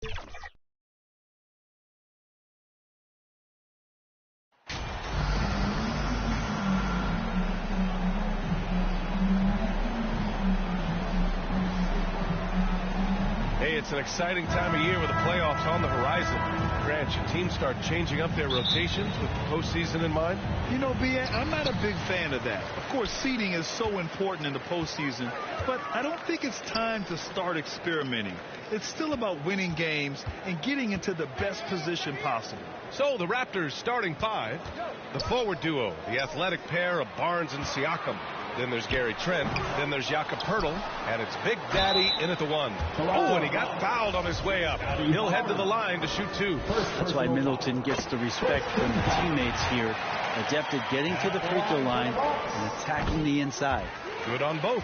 Hey, it's an exciting time of year with the playoffs on the horizon. Grant, should teams start changing up their rotations with the postseason in mind? You know, B.A., I'm not a big fan of that. Of course, seeding is so important in the postseason, but I don't think it's time to start experimenting. It's still about winning games and getting into the best position possible. So the Raptors starting five, the forward duo, the athletic pair of Barnes and Siakam. Then there's Gary Trent. Then there's Jakob Poeltl. And it's Big Daddy in at the one. Oh, and he got fouled on his way up. He'll head to the line to shoot two. That's why Middleton gets the respect from the teammates here. Adept at getting to the free throw line and attacking the inside. Good on both.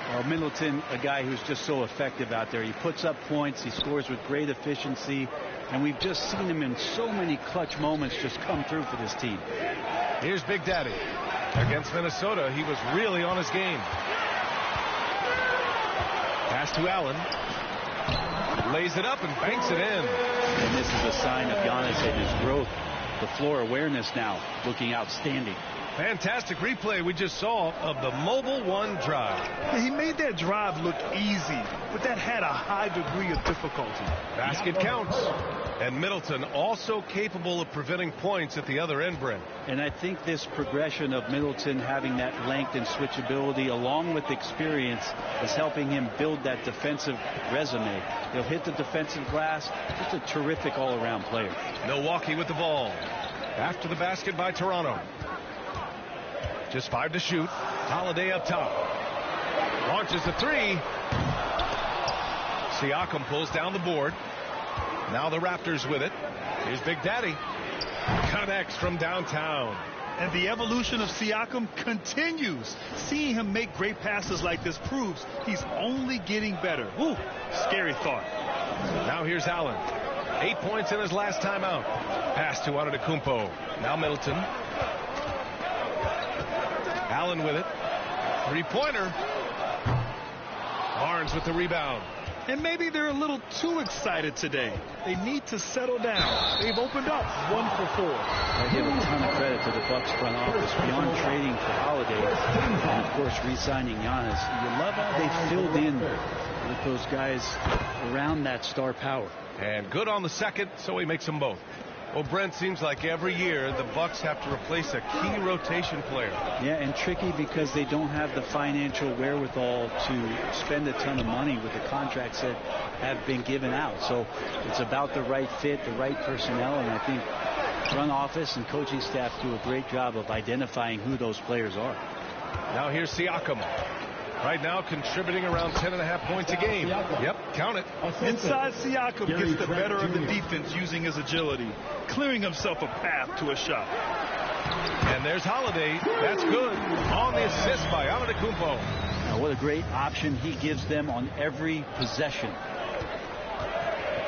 Well, Middleton, a guy who's just so effective out there. He puts up points. He scores with great efficiency. And we've just seen him in so many clutch moments just come through for this team. Here's Big Daddy. Against Minnesota, he was really on his game. Pass to Allen. Lays it up and banks it in. And this is a sign of Giannis and his growth. The floor awareness now looking outstanding. Fantastic replay we just saw of the mobile one drive. He made that drive look easy, but that had a high degree of difficulty. Basket counts. And Middleton also capable of preventing points at the other end, Brent. And I think this progression of Middleton having that length and switchability along with experience is helping him build that defensive resume. He'll hit the defensive glass. Just a terrific all-around player. Milwaukee with the ball. After the basket by Toronto. Just 5 to shoot. Holiday up top. Launches the three. Siakam pulls down the board. Now the Raptors with it. Here's Big Daddy. Connects from downtown. And the evolution of Siakam continues. Seeing him make great passes like this proves he's only getting better. Ooh, scary thought. Now here's Allen. 8 points in his last time out. Pass to Antetokounmpo. Now Middleton. Allen with it. Three-pointer. Barnes with the rebound. And maybe they're a little too excited today. They need to settle down. They've opened up 1 for 4. I give a ton of credit to the Bucks front office beyond trading for Holiday and, of course, re-signing Giannis. You love how they filled in with those guys around that star power. And good on the second, so he makes them both. Well, Brent, seems like every year the Bucks have to replace a key rotation player. Yeah, and tricky because they don't have the financial wherewithal to spend a ton of money with the contracts that have been given out. So it's about the right fit, the right personnel, and I think front office and coaching staff do a great job of identifying who those players are. Now here's Siakam. Right now contributing around 10.5 points a game. Yep, count it. Inside, Siakam gets the better of the defense using his agility, clearing himself a path to a shot. And there's Holiday. That's good. On the assist by Antetokounmpo. Now what a great option he gives them on every possession.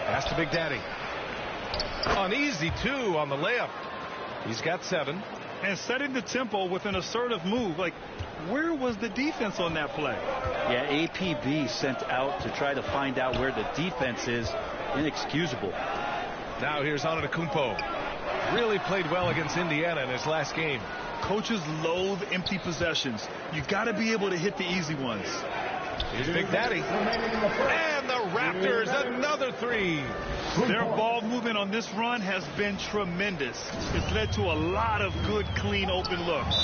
Pass to Big Daddy. An easy 2 on the layup. He's got 7. And setting the tempo with an assertive move. Like, where was the defense on that play? Yeah, APB sent out to try to find out where the defense is. Inexcusable. Now here's Antetokounmpo. Really played well against Indiana in his last game. Coaches loathe empty possessions. You got to be able to hit the easy ones. Here's Big Daddy. And the Raptors, another 3. Their ball movement on this run has been tremendous. It's led to a lot of good, clean, open looks.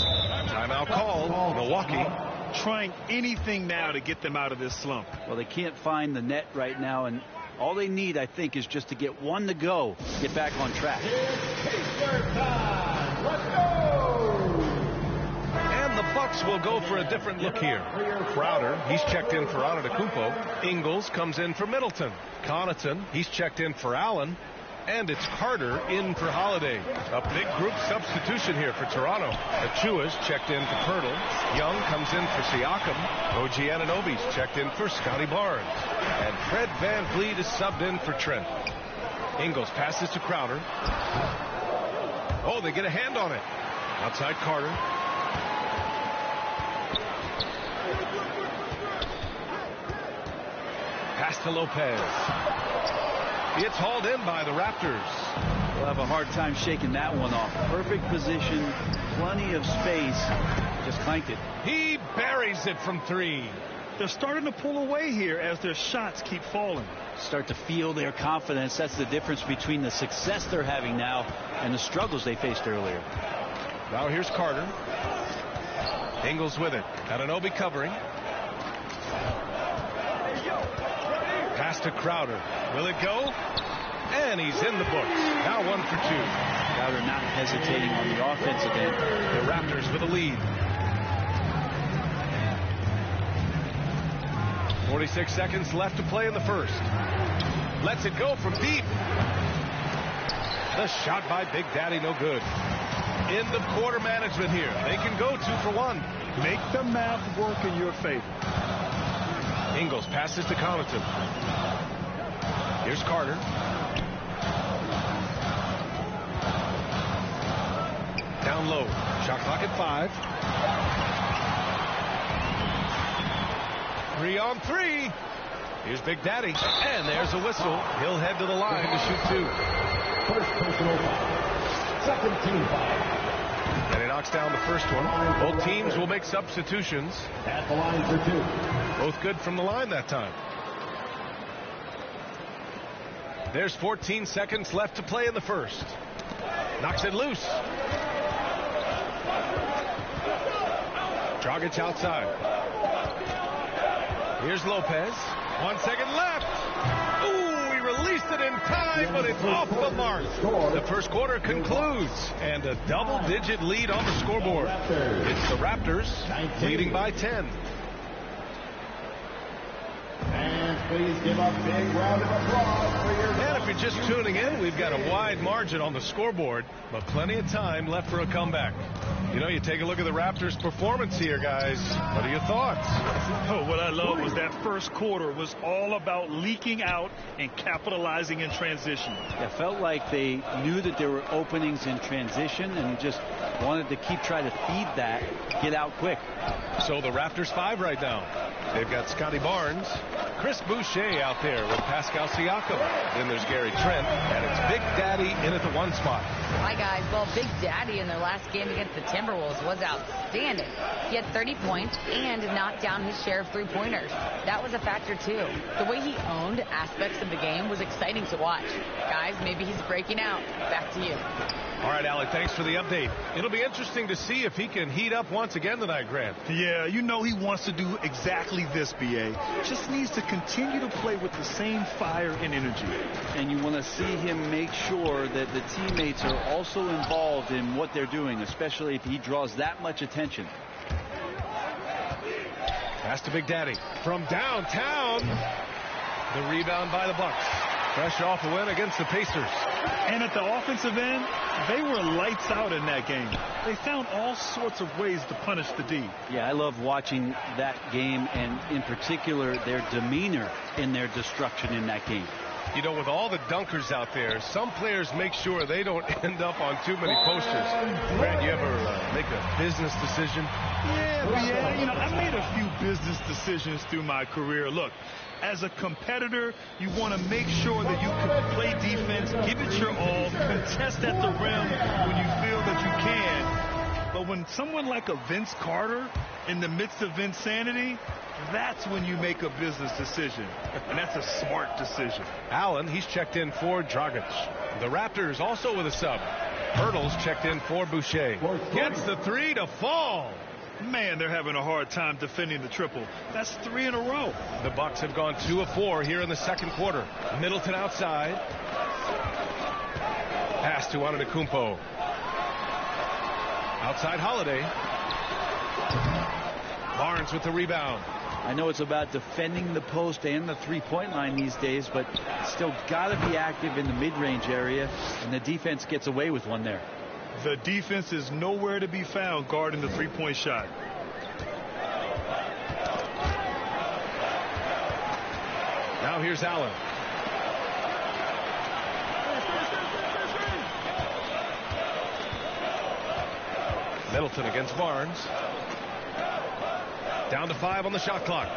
Timeout call. Milwaukee trying anything now to get them out of this slump. Well, they can't find the net right now, and all they need, I think, is just to get one to go, get back on track. Let's go! And the Bucks will go for a different look here. Crowder, he's checked in for Antetokounmpo. Ingles comes in for Middleton. Connaughton, he's checked in for Allen. And it's Carter in for Holiday. A big group substitution here for Toronto. Achua's checked in for Poeltl. Young comes in for Siakam. OG Anunoby's checked in for Scotty Barnes. And Fred VanVleet is subbed in for Trent. Ingles passes to Crowder. Oh, they get a hand on it. Outside Carter. Pass to Lopez. It's hauled in by the Raptors. We'll have a hard time shaking that one off. Perfect position, plenty of space. Just clanked it. He buries it from 3. They're starting to pull away here as their shots keep falling. Start to feel their confidence. That's the difference between the success they're having now and the struggles they faced earlier. Now here's Carter. Ingles with it. Anunoby covering. Pass to Crowder. Will it go? And he's in the books. Now 1 for 2. Crowder not hesitating on the offensive end. The Raptors with a lead. 46 seconds left to play in the first. Lets it go from deep. The shot by Big Daddy, no good. End of quarter management here. They can go 2 for 1. Make the math work in your favor. Ingles passes to Connaughton. Here's Carter. Down low. Shot clock at 5. 3 on 3. Here's Big Daddy. And there's a whistle. He'll head to the line to shoot 2. First personal foul. Second team foul. And he knocks down the first one. Both teams will make substitutions. At the line for 2. Both good from the line that time. There's 14 seconds left to play in the first. Knocks it loose. Dragic outside. Here's Lopez. 1 second left. Ooh, he released it in time, but it's off the mark. The first quarter concludes, and a double-digit lead on the scoreboard. It's the Raptors leading by 10. And please give a big round of applause for your... And if you're just tuning in, we've got a wide margin on the scoreboard, but plenty of time left for a comeback. You know, you take a look at the Raptors' performance here, guys. What are your thoughts? Oh, what I love was that first quarter was all about leaking out and capitalizing in transition. It felt like they knew that there were openings in transition and just wanted to keep trying to feed that, get out quick. So the Raptors 5 right now. They've got Scotty Barnes, Chris Boucher out there with Pascal Siakam. Then there's Gary Trent, and it's Big Daddy in at the 1 spot. Hi, guys. Well, Big Daddy in their last game against the Timberwolves was outstanding. He had 30 points and knocked down his share of three-pointers. That was a factor, too. The way he owned aspects of the game was exciting to watch. Guys, maybe he's breaking out. Back to you. All right, Alec, thanks for the update. It'll be interesting to see if he can heat up once again tonight, Grant. Yeah, you know he wants to do exactly this, B.A. Just needs to continue to play with the same fire and energy. And you want to see him make sure that the teammates are also involved in what they're doing, especially if he draws that much attention. Pass to Big Daddy from downtown. The rebound by the Bucks. Fresh off a win against the Pacers. And at the offensive end, they were lights out in that game. They found all sorts of ways to punish the D. Yeah, I love watching that game, and in particular, their demeanor in their destruction in that game. You know, with all the dunkers out there, some players make sure they don't end up on too many posters. Grant, you ever make a business decision? Yeah, you know, I made a few business decisions through my career. Look, as a competitor, you want to make sure that you can play defense, give it your all, contest at the rim when you feel that you can. But when someone like a Vince Carter in the midst of insanity, that's when you make a business decision. And that's a smart decision. Allen, he's checked in for Dragic. The Raptors also with a sub. Hurdles checked in for Boucher. Gets the 3 to fall. Man, they're having a hard time defending the triple. That's 3 in a row. The Bucks have gone 2 of 4 here in the second quarter. Middleton outside. Pass to Antetokounmpo. Outside Holiday. Barnes with the rebound. I know it's about defending the post and the three-point line these days, but still got to be active in the mid-range area, and the defense gets away with one there. The defense is nowhere to be found guarding the three-point shot. Now here's Allen. Middleton against Barnes. Down to 5 on the shot clock.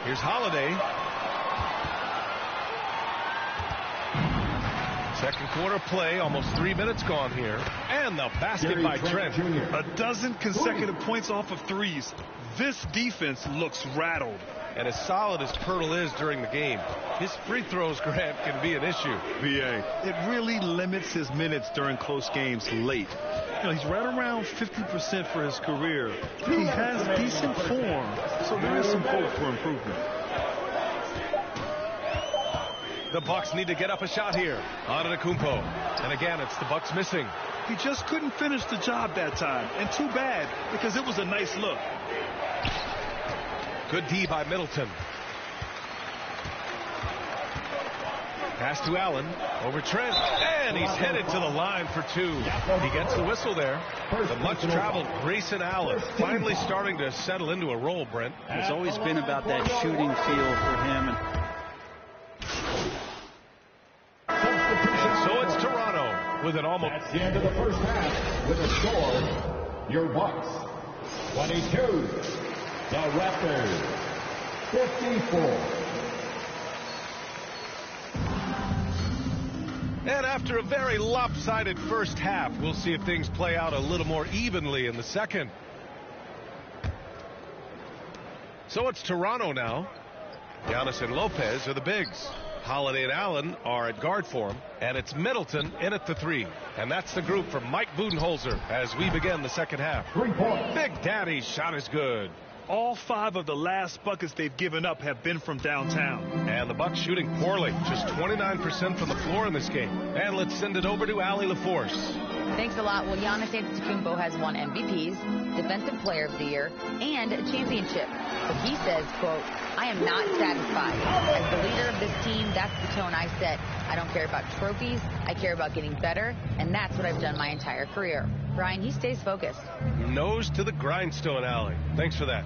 Here's Holiday. Second quarter play, almost 3 minutes gone here. And the basket by Trent. A dozen consecutive points off of threes. This defense looks rattled. And as solid as Pirtle is during the game, his free throws, Grant, can be an issue. VA. It really limits his minutes during close games late. You know, he's right around 50% for his career. He has decent form, so there is some hope for improvement. The Bucks need to get up a shot here. Antetokounmpo. And again, it's the Bucks missing. He just couldn't finish the job that time. And too bad, because it was a nice look. Good D by Middleton. Pass to Allen. Over Trent. And he's headed to the line for two. He gets the whistle there. The much-traveled Grayson Allen finally starting to settle into a role, Brent. It's always been about that shooting feel for him. So it's Toronto with an almost... That's the end of the first half with a score. Your Bucks 22. The Raptors 54. And after a very lopsided first half, we'll see if things play out a little more evenly in the second. So it's Toronto now. Giannis and Lopez are the bigs. Holiday and Allen are at guard for him, and it's Middleton in at the three. And that's the group from Mike Budenholzer as we begin the second half. 3 points. Big Daddy's shot is good. All 5 of the last buckets they've given up have been from downtown. And the Bucks shooting poorly, just 29% from the floor in this game. And let's send it over to Allie LaForce. Thanks a lot. Well, Giannis Antetokounmpo has won MVPs, Defensive Player of the Year, and a championship. But he says, quote, I am not satisfied. As the leader of this team, that's the tone I set. I don't care about trophies. I care about getting better, and that's what I've done my entire career. Brian, he stays focused. Nose to the grindstone, Allie. Thanks for that.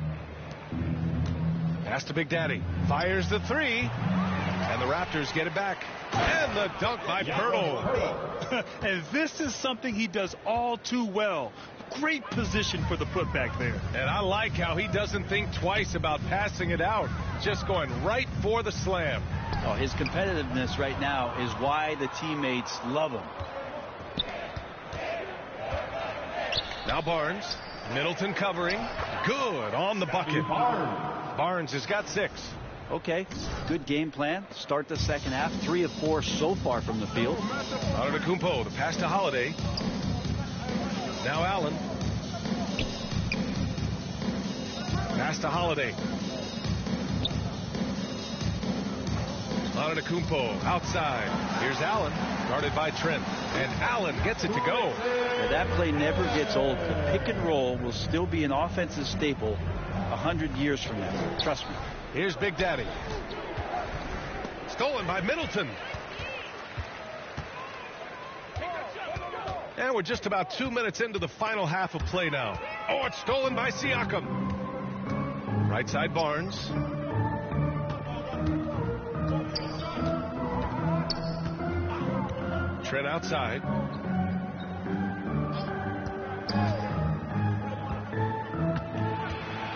Pass to Big Daddy. Fires the three. And the Raptors get it back. And the dunk by Pirtle. And this is something he does all too well. Great position for the putback there. And I like how he doesn't think twice about passing it out. Just going right for the slam. Oh, his competitiveness right now is why the teammates love him. Now Barnes. Middleton covering. Good on the bucket. Barnes has got 6. Okay, good game plan. Start the second half. 3 of 4 so far from the field. Antetokounmpo, the pass to Holiday. Now Allen. Pass to Holiday. Antetokounmpo outside. Here's Allen, guarded by Trent. And Allen gets it to go. Now, that play never gets old. The pick and roll will still be an offensive staple 100 years from now. Trust me. Here's Big Daddy. Stolen by Middleton. And we're just about 2 minutes into the final half of play now. Oh, it's stolen by Siakam. Right side Barnes. Trent outside.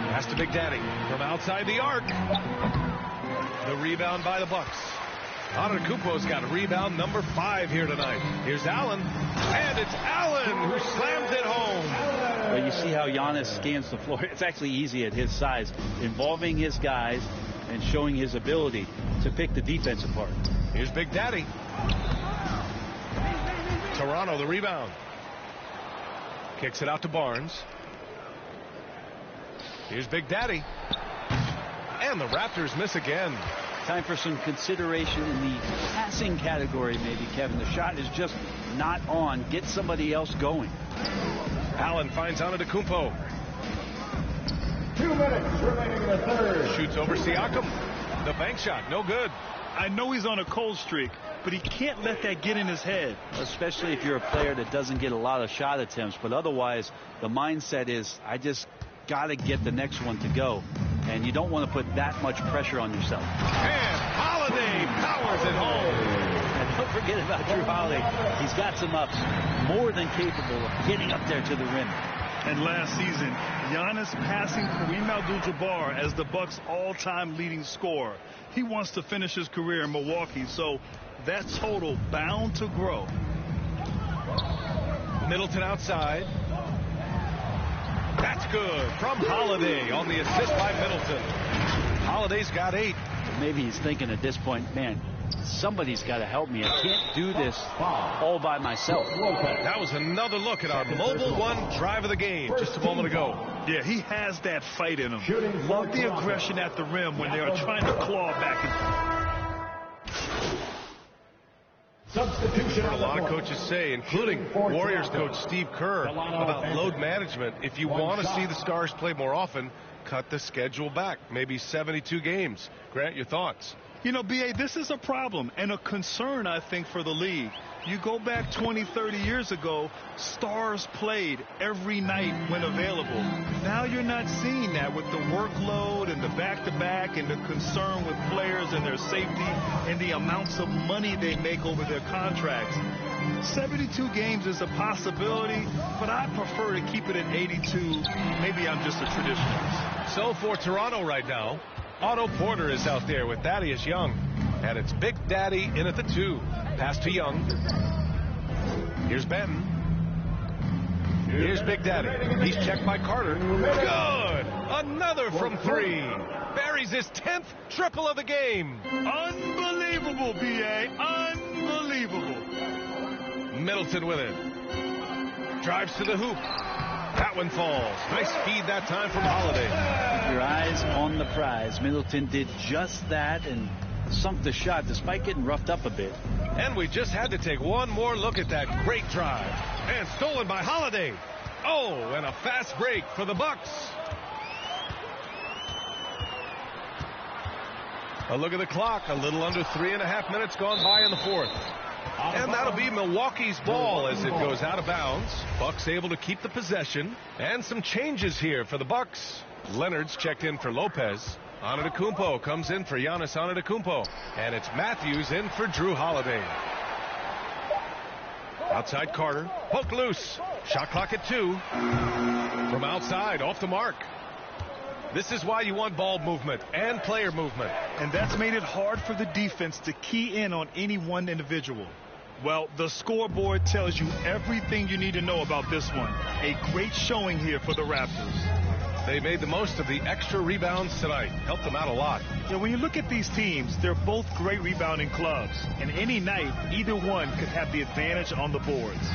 Pass to Big Daddy from outside the arc. The rebound by the Bucks. Antetokounmpo's got rebound number 5 here tonight. Here's Allen. And it's Allen who slams it home. Well, you see how Giannis scans the floor. It's actually easy at his size, involving his guys and showing his ability to pick the defense apart. Here's Big Daddy. Toronto, the rebound. Kicks it out to Barnes. Here's Big Daddy. And the Raptors miss again. Time for some consideration in the passing category, maybe, Kevin. The shot is just not on. Get somebody else going. Allen finds Antetokounmpo. 2 minutes remaining in the third. Shoots over Siakam. The bank shot, no good. I know he's on a cold streak, but he can't let that get in his head. Especially if you're a player that doesn't get a lot of shot attempts. But otherwise, the mindset is, I just got to get the next one to go. And you don't want to put that much pressure on yourself. And Holiday powers it home. And don't forget about Drew Holiday. He's got some ups, more than capable of getting up there to the rim. And last season, Giannis passing Kareem Abdul-Jabbar as the Bucks' all-time leading scorer. He wants to finish his career in Milwaukee, so that total bound to grow. Middleton outside. That's good from Holiday on the assist by Middleton. Holiday's got 8. Maybe he's thinking at this point, man, somebody's got to help me. I can't do this all by myself. That was another look at our Mobile One drive of the game just a moment ago. Yeah, he has that fight in him. Love the aggression at the rim when they are trying to claw back and Substitution. A lot of coaches say, including Warriors coach Steve Kerr, about load management. If you want to see the Stars play more often, cut the schedule back, maybe 72 games. Grant, your thoughts? You know, B.A., this is a problem and a concern, I think, for the league. You go back 20, 30 years ago, Stars played every night when available. Now you're not seeing that with the workload and the back-to-back and the concern with players and their safety and the amounts of money they make over their contracts. 72 games is a possibility, but I prefer to keep it at 82. Maybe I'm just a traditionalist. So for Toronto right now, Otto Porter is out there with Thaddeus Young. And it's Big Daddy in at the 2. Pass to Young. Here's Benton. Here's Big Daddy. He's checked by Carter. Good! Another from 3. Buries his 10th triple of the game. Unbelievable, B.A. Unbelievable. Middleton with it. Drives to the hoop. That one falls. Nice feed that time from Holiday. Keep your eyes on the prize. Middleton did just that and sunk the shot despite getting roughed up a bit. And we just had to take one more look at that great drive. And stolen by Holiday. Oh, and a fast break for the Bucks. A look at the clock. A little under 3.5 minutes gone by in the 4th. And that'll be Milwaukee's ball as it goes out of bounds. Bucks able to keep the possession. And some changes here for the Bucks. Leonard's checked in for Lopez. Antetokounmpo comes in for Giannis Antetokounmpo. And it's Matthews in for Drew Holiday. Outside Carter. Poke loose. Shot clock at 2. From outside, off the mark. This is why you want ball movement and player movement. And that's made it hard for the defense to key in on any one individual. Well, the scoreboard tells you everything you need to know about this one. A great showing here for the Raptors. They made the most of the extra rebounds tonight. Helped them out a lot. Yeah, when you look at these teams, they're both great rebounding clubs. And any night, either one could have the advantage on the boards.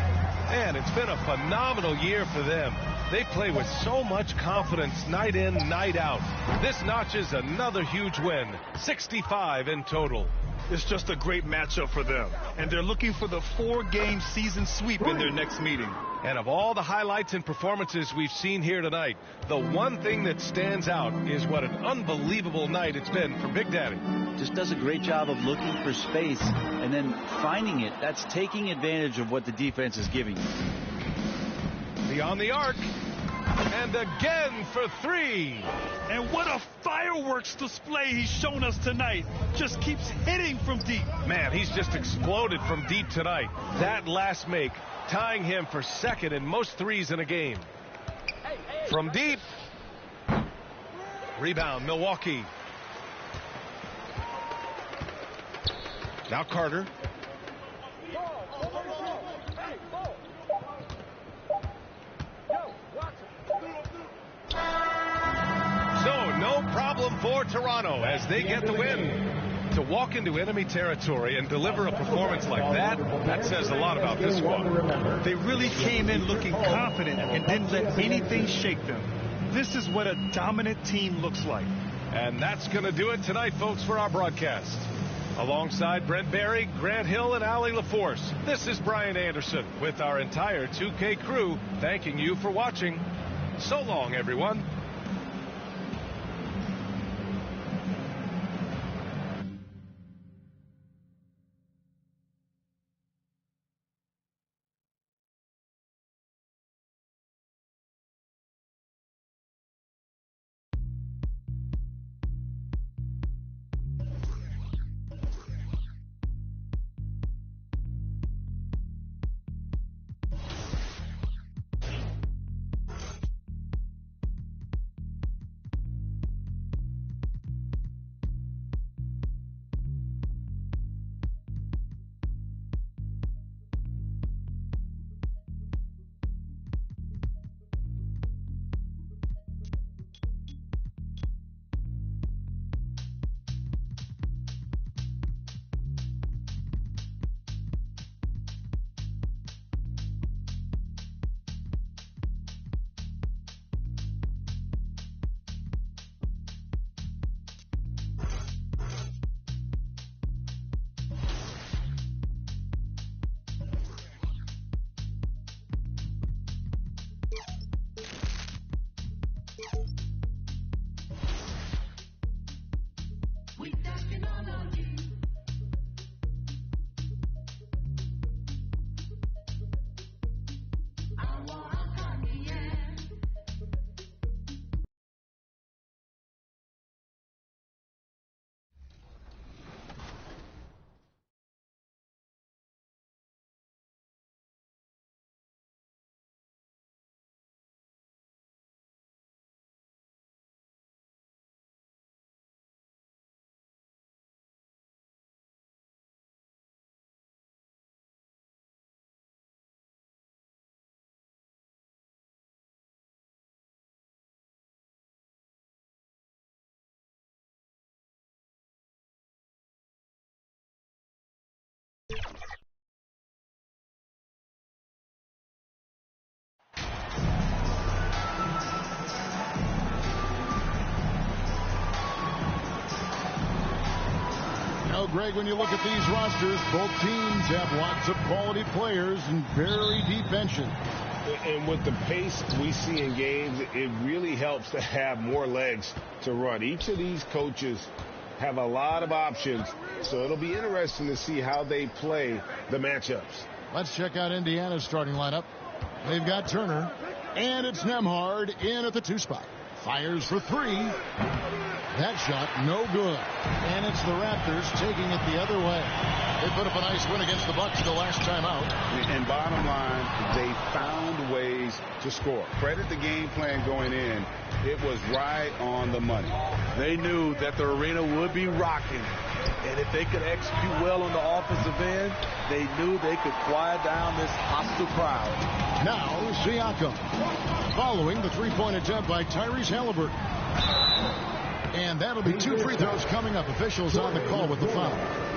And it's been a phenomenal year for them. They play with so much confidence night in, night out. This notches another huge win, 65 in total. It's just a great matchup for them. And they're looking for the 4-game season sweep in their next meeting. And of all the highlights and performances we've seen here tonight, the one thing that stands out is what an unbelievable night it's been for Big Daddy. Just does a great job of looking for space and then finding it. That's taking advantage of what the defense is giving you. Beyond the arc. And again for 3. And what a fireworks display he's shown us tonight. Just keeps hitting from deep. Man, he's just exploded from deep tonight. That last make tying him for 2nd in most threes in a game. From deep. Rebound, Milwaukee. Now Carter. So no problem for Toronto as they get the win. To walk into enemy territory and deliver a performance like that says a lot about this squad. They really came in looking confident and didn't let anything shake them. This is what a dominant team looks like. And that's going to do it tonight, folks, for our broadcast. Alongside Brent Barry, Grant Hill, and Allie LaForce, this is Brian Anderson with our entire 2K crew thanking you for watching. So long, everyone. Well, Greg, when you look at these rosters, both teams have lots of quality players and very deep benches. And with the pace we see in games, it really helps to have more legs to run. Each of these coaches have a lot of options, so it'll be interesting to see how they play the matchups. Let's check out Indiana's starting lineup. They've got Turner, and it's Nembhard in at the 2 spot. Fires for 3. That shot, no good. And it's the Raptors taking it the other way. They put up a nice win against the Bucks the last time out. And bottom line, they found ways to score. Credit the game plan going in. It was right on the money. They knew that the arena would be rocking. And if they could execute well on the offensive end, they knew they could quiet down this hostile crowd. Now, Siakam. Following the 3-point attempt by Tyrese Halliburton. And that'll be 2 free throws coming up. Officials on the call with the foul.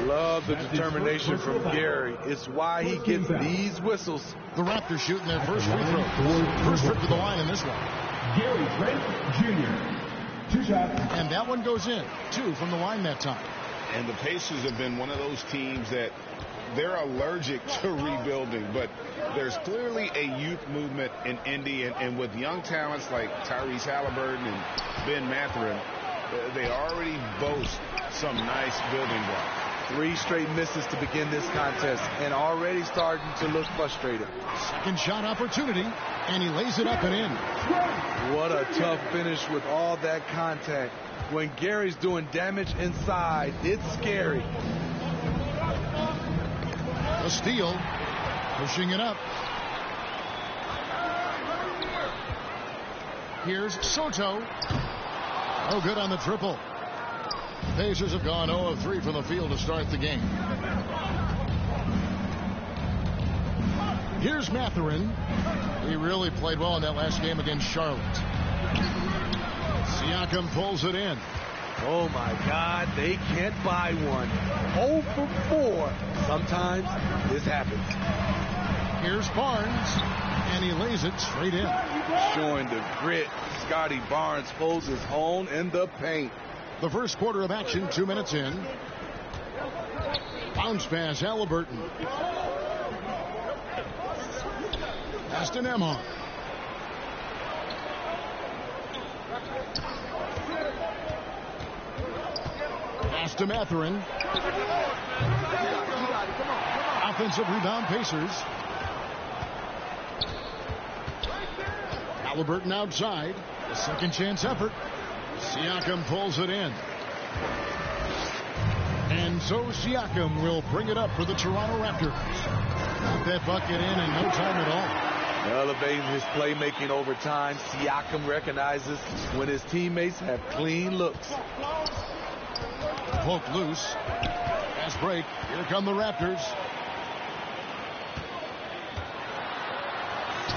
Love the determination from Gary. It's why he gets these whistles. The Raptors shooting their first free throw. First trip to the line in this one. Gary Trent Jr. 2 shots. And that one goes in. 2 from the line that time. And the Pacers have been one of those teams that they're allergic to rebuilding, but there's clearly a youth movement in Indy, and with young talents like Tyrese Halliburton and Ben Mathurin, they already boast some nice building blocks. 3 straight misses to begin this contest, and already starting to look frustrated. Second shot opportunity, and he lays it up and in. What a tough finish with all that contact. When Gary's doing damage inside, it's scary. A steal, pushing it up. Here's Soto. No good on the triple. Pacers have gone 0 of 3 from the field to start the game. Here's Mathurin. He really played well in that last game against Charlotte. Siakam pulls it in. Oh, my God, they can't buy one. 0 for 4. Sometimes this happens. Here's Barnes, and he lays it straight in. Showing the grit, Scotty Barnes holds his own in the paint. The first quarter of action, 2 minutes in. Bounce pass, Halliburton. Pass to Nembhard. Pass to Mathurin. Offensive rebound, Pacers. Halliburton outside. A second chance effort. Siakam pulls it in. And so Siakam will bring it up for the Toronto Raptors. Got that bucket in no time at all. Elevating his playmaking over time, Siakam recognizes when his teammates have clean looks. Poke loose. Fast break. Here come the Raptors.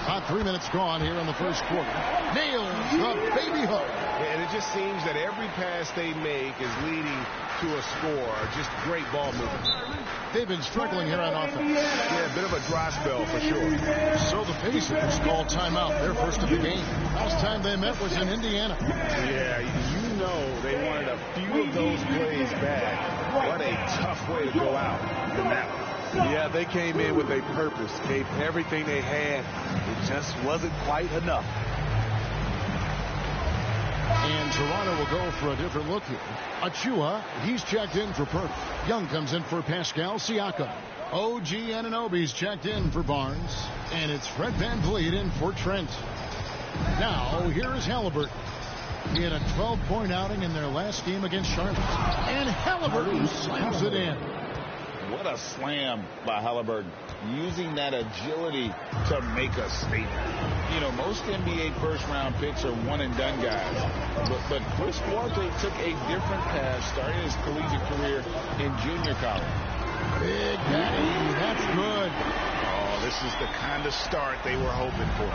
About 3 minutes gone here in the first quarter. Nails the baby hook. And it just seems that every pass they make is leading to a score. Just great ball movement. They've been struggling here on offense. Yeah, a bit of a dry spell for sure. So the Pacers called timeout, their first of the game. Last time they met was in Indiana. Yeah, you know they wanted a few of those plays back. What a tough way to go out in that one. Yeah, they came in with a purpose, gave everything they had. It just wasn't quite enough. And Toronto will go for a different look here. Achua, he's checked in for Perk. Young comes in for Pascal Siakam. OG Anunoby's checked in for Barnes. And it's Fred VanVleet in for Trent. Now, here is Halliburton. He had a 12-point outing in their last game against Charlotte. And Halliburton slams it in. What a slam by Halliburton. Using that agility to make a statement. You know, most NBA first-round picks are one-and-done guys. But Chris Duarte took a different path, starting his collegiate career in junior college. Big Daddy, that's good. Oh, this is the kind of start they were hoping for.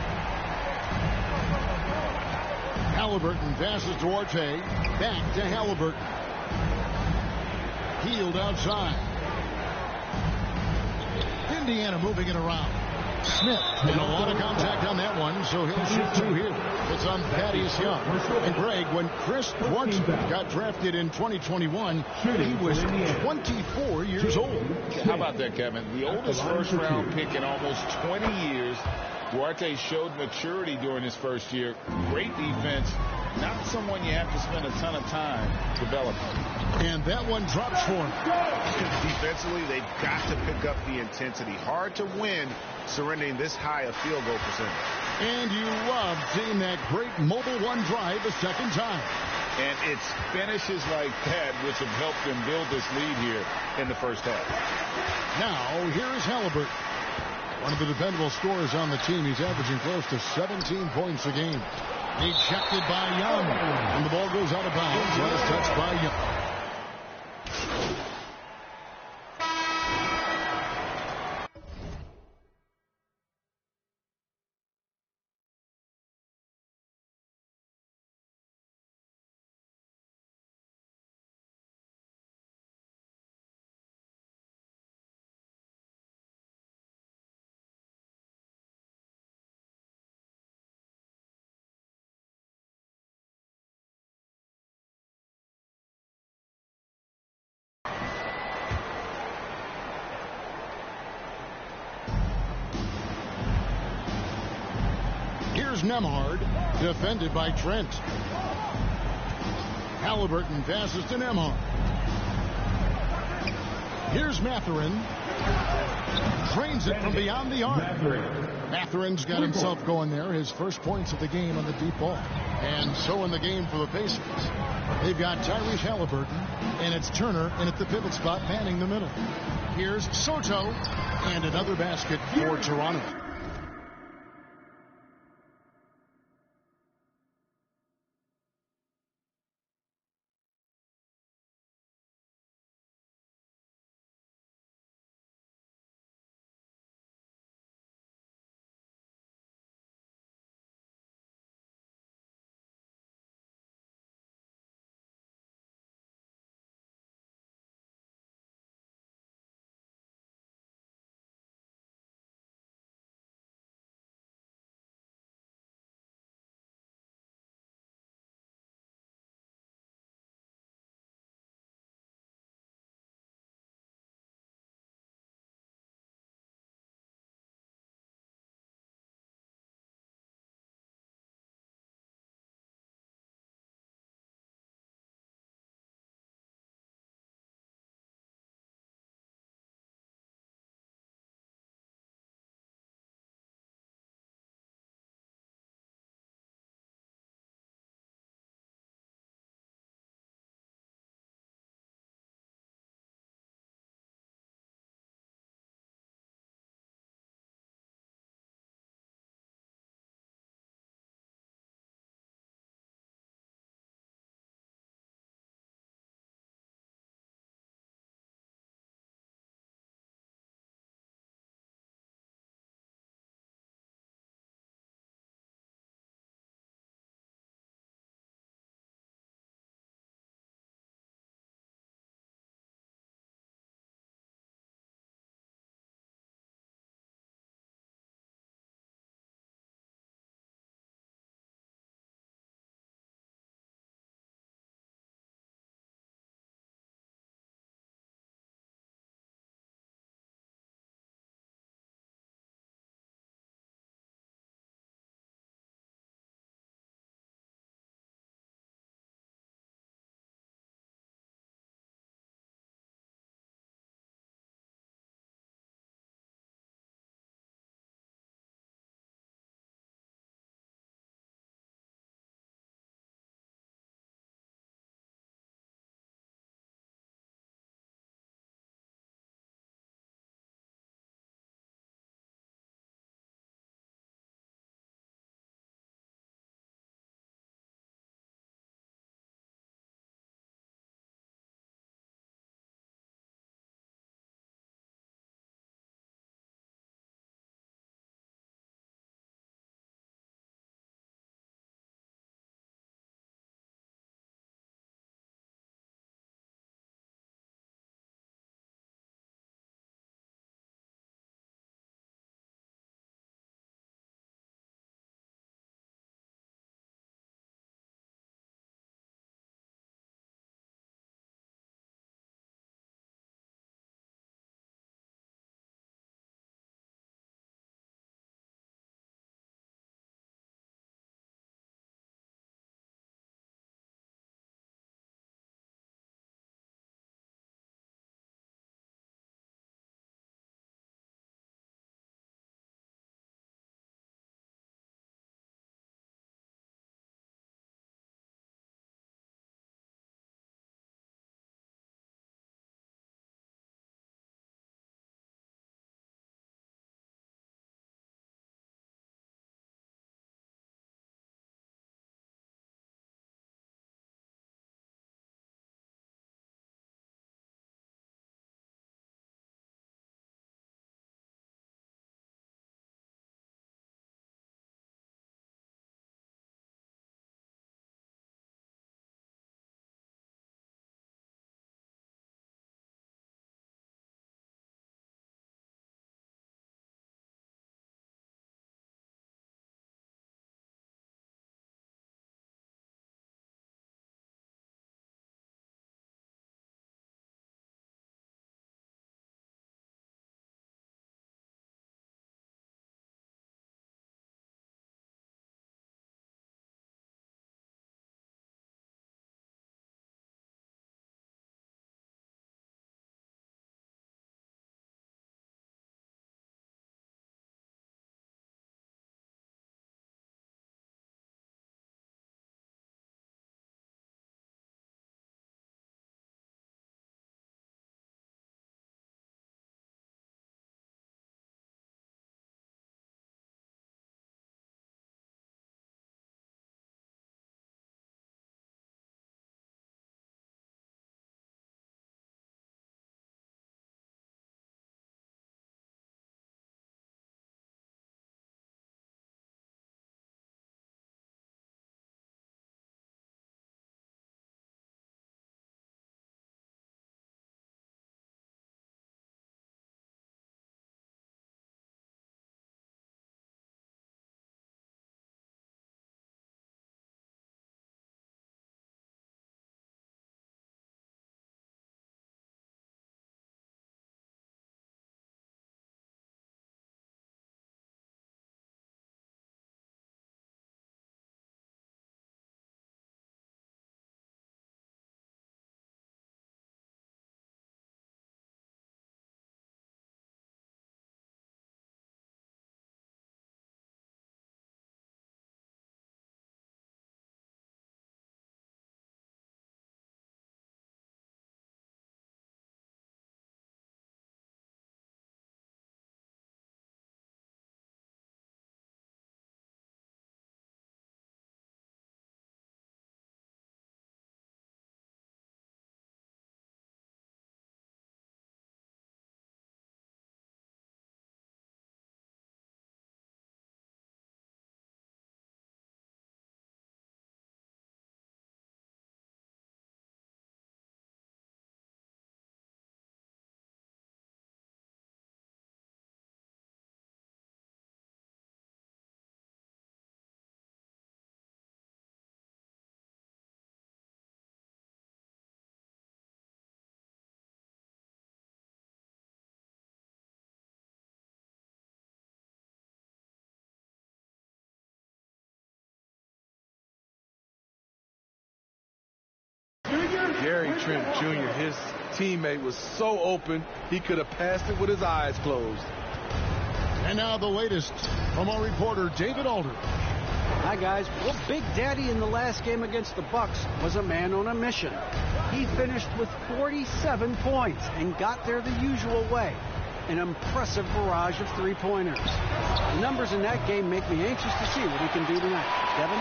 Halliburton passes Duarte. Back to Halliburton. Healed outside. Indiana moving it around. Smith. And a lot of contact on that one, so he'll shoot 2 here. It's on Thaddeus Young. And Greg, when Chris Thornton got drafted in 2021, he was 24 years old. How about that, Kevin? The oldest first-round pick in almost 20 years. Duarte showed maturity during his first year. Great defense. Not someone you have to spend a ton of time developing. And that one drops for him. Defensively, they've got to pick up the intensity. Hard to win surrendering this high a field goal percentage. And you love seeing that great mobile one drive a second time. And it's finishes like that which have helped them build this lead here in the first half. Now, here's Halliburton. One of the dependable scorers on the team. He's averaging close to 17 points a game. Ejected by Young. And the ball goes out of bounds. Last touch by Young. Here's Nemhard, defended by Trent. Halliburton passes to Nemhard. Here's Mathurin. Drains it from beyond the arc. Matherin's got himself going there. His first points of the game on the deep ball. And so in the game for the Pacers. They've got Tyrese Halliburton, and it's Turner in at the pivot spot, manning the middle. Here's Soto, and another basket for Toronto. Gary Trent Jr., his teammate, was so open, he could have passed it with his eyes closed. And now the latest from our reporter, David Aldridge. Hi, guys. Well, Big Daddy in the last game against the Bucks was a man on a mission. He finished with 47 points and got there the usual way. An impressive barrage of three-pointers. The numbers in that game make me anxious to see what he can do tonight. Devin?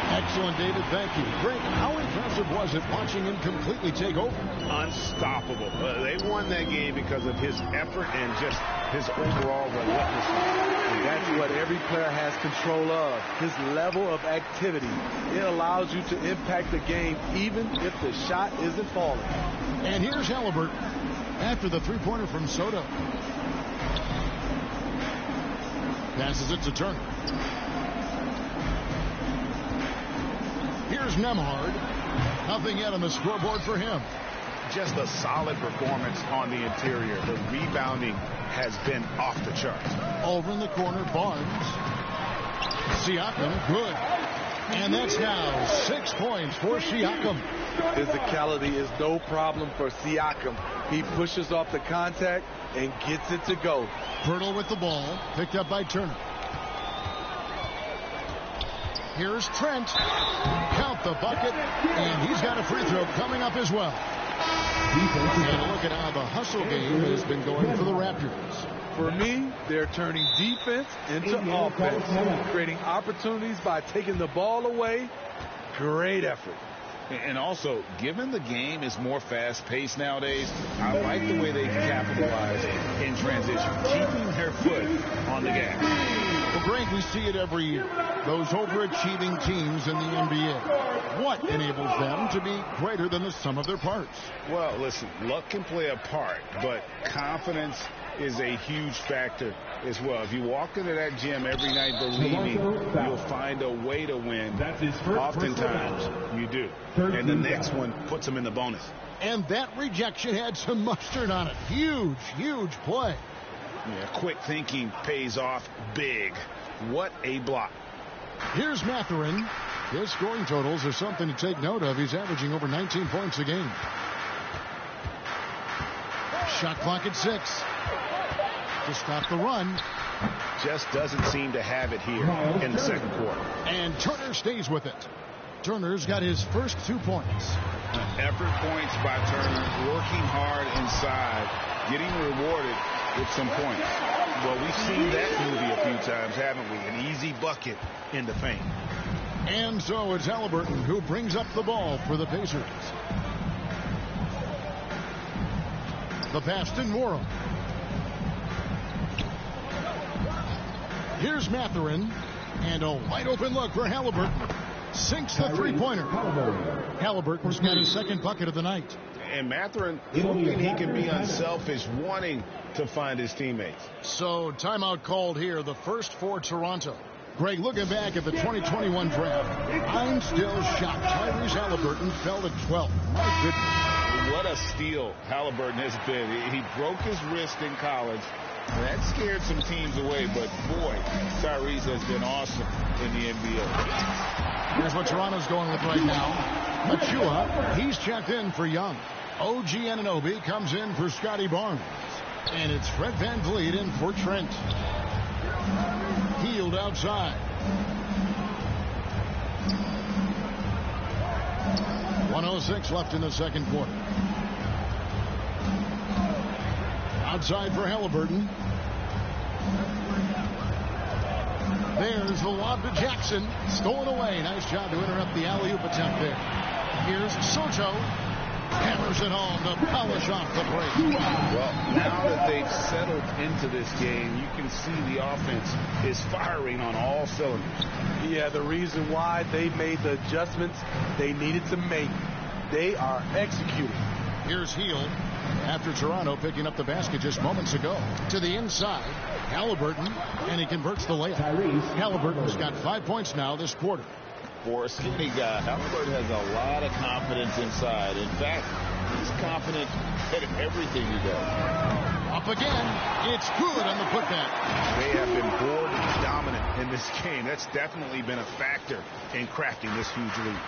Excellent, David. Thank you. Greg, how impressive was it watching him completely take over? Unstoppable. They won that game because of his effort and just his overall relentlessness. And that's what every player has control of, his level of activity. It allows you to impact the game even if the shot isn't falling. And here's Halliburton after the three-pointer from Soto. Passes it to Turner. Here's Nembhard. Nothing yet on the scoreboard for him. Just a solid performance on the interior. The rebounding has been off the charts. Over in the corner, Barnes. Siakam, good. And that's now 6 points for Siakam. Physicality is no problem for Siakam. He pushes off the contact and gets it to go. Pirtle with the ball, picked up by Turner. Here's Trent. Count the bucket, and he's got a free throw coming up as well. And look at how the hustle game has been going for the Raptors. For me, they're turning defense into offense, creating opportunities by taking the ball away. Great effort. And also, given the game is more fast-paced nowadays, I like the way they capitalize in transition, keeping their foot on the gas. Well, Greg, we see it every year. Those overachieving teams in the NBA. What enables them to be greater than the sum of their parts? Well, listen, luck can play a part, but confidence is a huge factor as well. If you walk into that gym every night believing you'll find a way to win, oftentimes you do. And the next one puts them in the bonus. And that rejection had some mustard on it. Huge, huge play. Yeah, quick thinking pays off big. What a block. Here's Mathurin. His scoring totals are something to take note of. He's averaging over 19 points a game. Shot clock at 6. To stop the run. Just doesn't seem to have it here in the second quarter. And Turner stays with it. Turner's got his first 2 points. Effort points by Turner, working hard inside, getting rewarded with some points. Well, we've seen that movie a few times, haven't we? An easy bucket in the paint. And so it's Halliburton who brings up the ball for the Pacers. The pass to Nwora. Here's Mathurin. And a wide open look for Halliburton. Sinks the three-pointer. Halliburton's got his second bucket of the night. And Mathurin hoping he can be unselfish, wanting to find his teammates. So timeout called here, the first for Toronto. Greg, looking back at the 2021 draft, I'm still shocked. Tyrese Halliburton fell to 12th. My goodness. What a steal Halliburton has been. He broke his wrist in college. That scared some teams away, but boy, Tyrese has been awesome in the NBA. Here's what Toronto's going with right now. Achua, he's checked in for Young. OG Anunoby comes in for Scotty Barnes. And it's Fred VanVleet in for Trent. Healed outside. 1:06 left in the second quarter. Outside for Halliburton. There's the lob to Jackson. Stolen away. Nice job to interrupt the alley-oop attempt there. Here's Soto. Hammers it home to polish off the break. Well, now that they've settled into this game, you can see the offense is firing on all cylinders. Yeah, the reason why they made the adjustments they needed to make. They are executing. Here's Hield after Toronto picking up the basket just moments ago. To the inside, Halliburton, and he converts the layup. Halliburton's got 5 points now this quarter. For a skinny guy, Halliburton has a lot of confidence inside. In fact, he's confident at everything he does. Up again. It's good on the putback. They have been board dominant in this game. That's definitely been a factor in crafting this huge lead.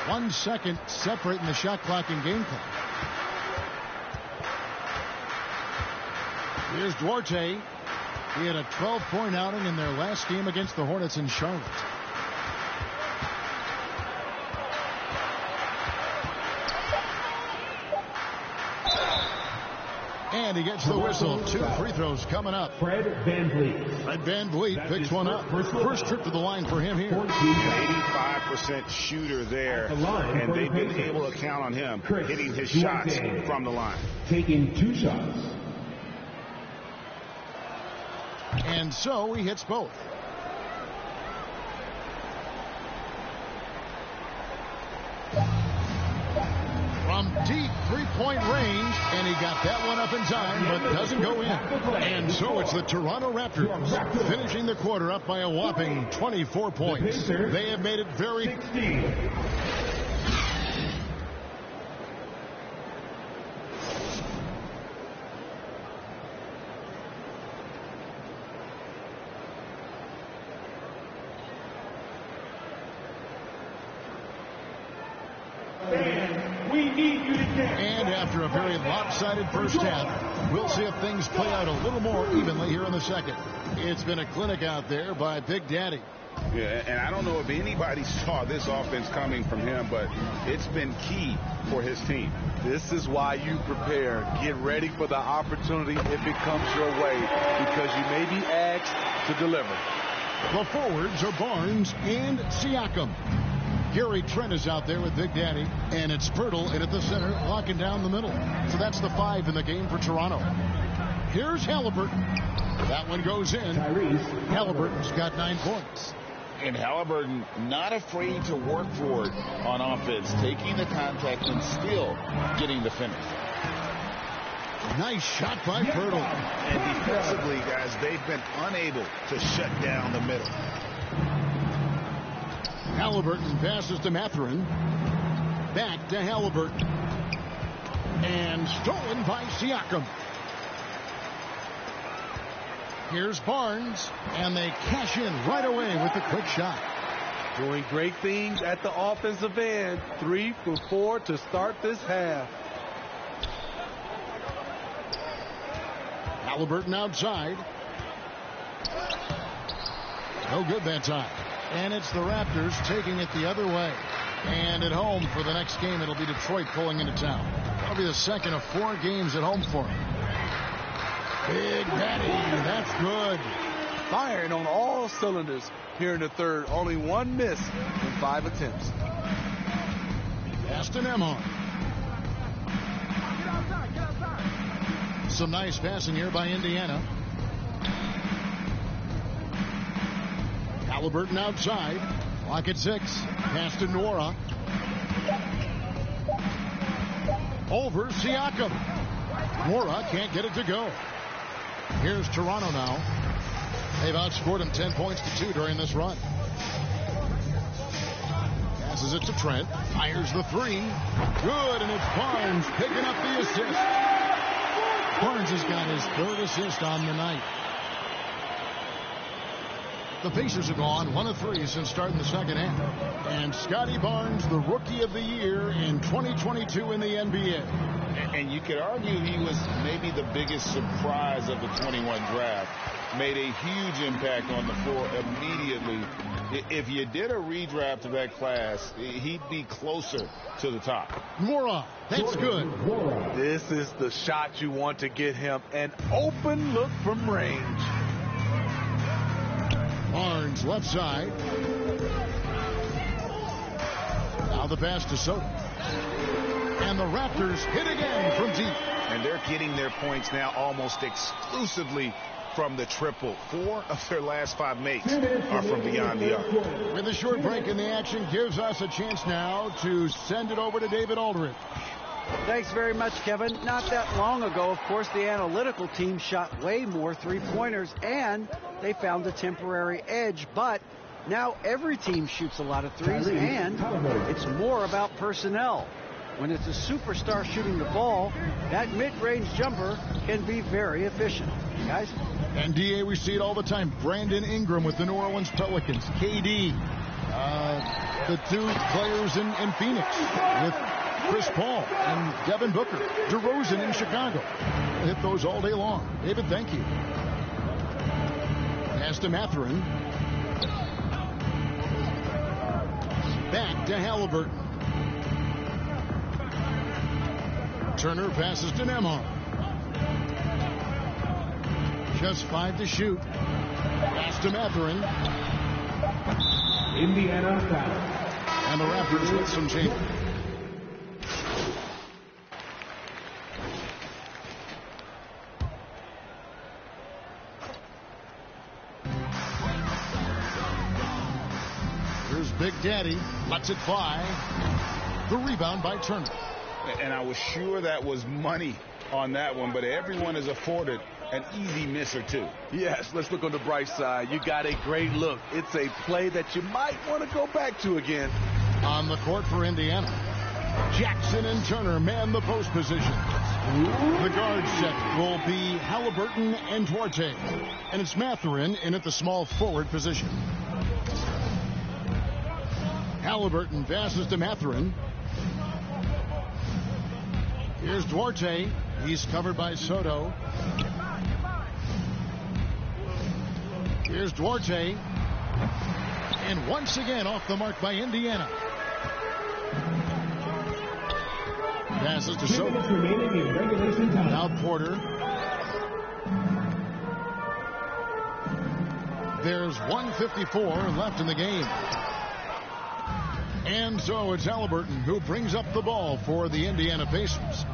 1 second separating the shot clock and game clock. Here's Duarte. He had a 12-point outing in their last game against the Hornets in Charlotte. And he gets the whistle. 2 free throws coming up. Fred VanVleet. Fred VanVleet picks one up. First trip to the line for him here. 85% shooter there, and they've been able to count on him hitting his shots from the line. Taking 2 shots. And so he hits both. From deep 3-point range, and he got that one up in time, but doesn't go in. And so it's the Toronto Raptors finishing the quarter up by a whopping 24 points. They have made it very... 16. And after a very lopsided first half, we'll see if things play out a little more evenly here in the second. It's been a clinic out there by Big Daddy. Yeah, and I don't know if anybody saw this offense coming from him, but it's been key for his team. This is why you prepare. Get ready for the opportunity if it comes your way, because you may be asked to deliver. The forwards are Barnes and Siakam. Gary Trent is out there with Big Daddy, and it's Spertle in at the center, locking down the middle. So that's the 5 in the game for Toronto. Here's Halliburton. That one goes in. Halliburton's got 9 points. And Halliburton not afraid to work for it on offense, taking the contact and still getting the finish. Nice shot by Spertle. And defensively, guys, they've been unable to shut down the middle. Halliburton passes to Mathurin. Back to Halliburton. And stolen by Siakam. Here's Barnes. And they cash in right away with the quick shot. Doing great things at the offensive end. 3 for 4 to start this half. Halliburton outside. No good that time. And it's the Raptors taking it the other way. And at home for the next game, it'll be Detroit pulling into town. That'll be the second of 4 games at home for him. Big Daddy, that's good. Firing on all cylinders here in the third. Only 1 miss in 5 attempts. Aston Emhart. Some nice passing here by Indiana. Halliburton outside. Clock at 6. Pass to Nora. Over Siakam. Nora can't get it to go. Here's Toronto now. They've outscored him 10 points to 2 during this run. Passes it to Trent. Fires the 3. Good, and it's Barnes picking up the assist. Barnes has got his 3rd assist on the night. The Pacers have gone 1 of 3 since starting the second half. And Scotty Barnes, the Rookie of the Year in 2022 in the NBA. And you could argue he was maybe the biggest surprise of the 21 draft. Made a huge impact on the floor immediately. If you did a redraft of that class, he'd be closer to the top. Mora, that's good. This is the shot you want to get him. An open look from range. Barnes left side. Now the pass to Soto. And the Raptors hit again from deep. And they're getting their points now almost exclusively from the triple. 4 of their last 5 makes are from beyond the arc. With a short break in the action, gives us a chance now to send it over to David Aldridge. Thanks very much, Kevin. Not that long ago, of course, the analytical team shot way more 3-pointers, and they found a temporary edge. But now every team shoots a lot of 3s, and it's more about personnel. When it's a superstar shooting the ball, that mid-range jumper can be very efficient. Guys? And, DA, we see it all the time. Brandon Ingram with the New Orleans Pelicans. KD. The two players in Phoenix with Chris Paul and Devin Booker. DeRozan in Chicago. We'll hit those all day long. David, thank you. Pass to Mathurin. Back to Halliburton. Turner passes to Nembhard. Just 5 to shoot. Pass to Mathurin. Indiana foul. And the Raptors with some change. Here's Big Daddy. Lets it fly. The rebound by Turner. And I was sure that was money on that one, but everyone is afforded an easy miss or two. Yes, let's look on the bright side. You got a great look. It's a play that you might want to go back to again. On the court for Indiana, Jackson and Turner man the post positions. The guard set will be Halliburton and Duarte. And it's Mathurin in at the small forward position. Halliburton passes to Mathurin. Here's Duarte. He's covered by Soto. Here's Duarte. And once again off the mark by Indiana. Passes to Soto. Now Porter. There's 1:54 left in the game. And so it's Halliburton who brings up the ball for the Indiana Pacers.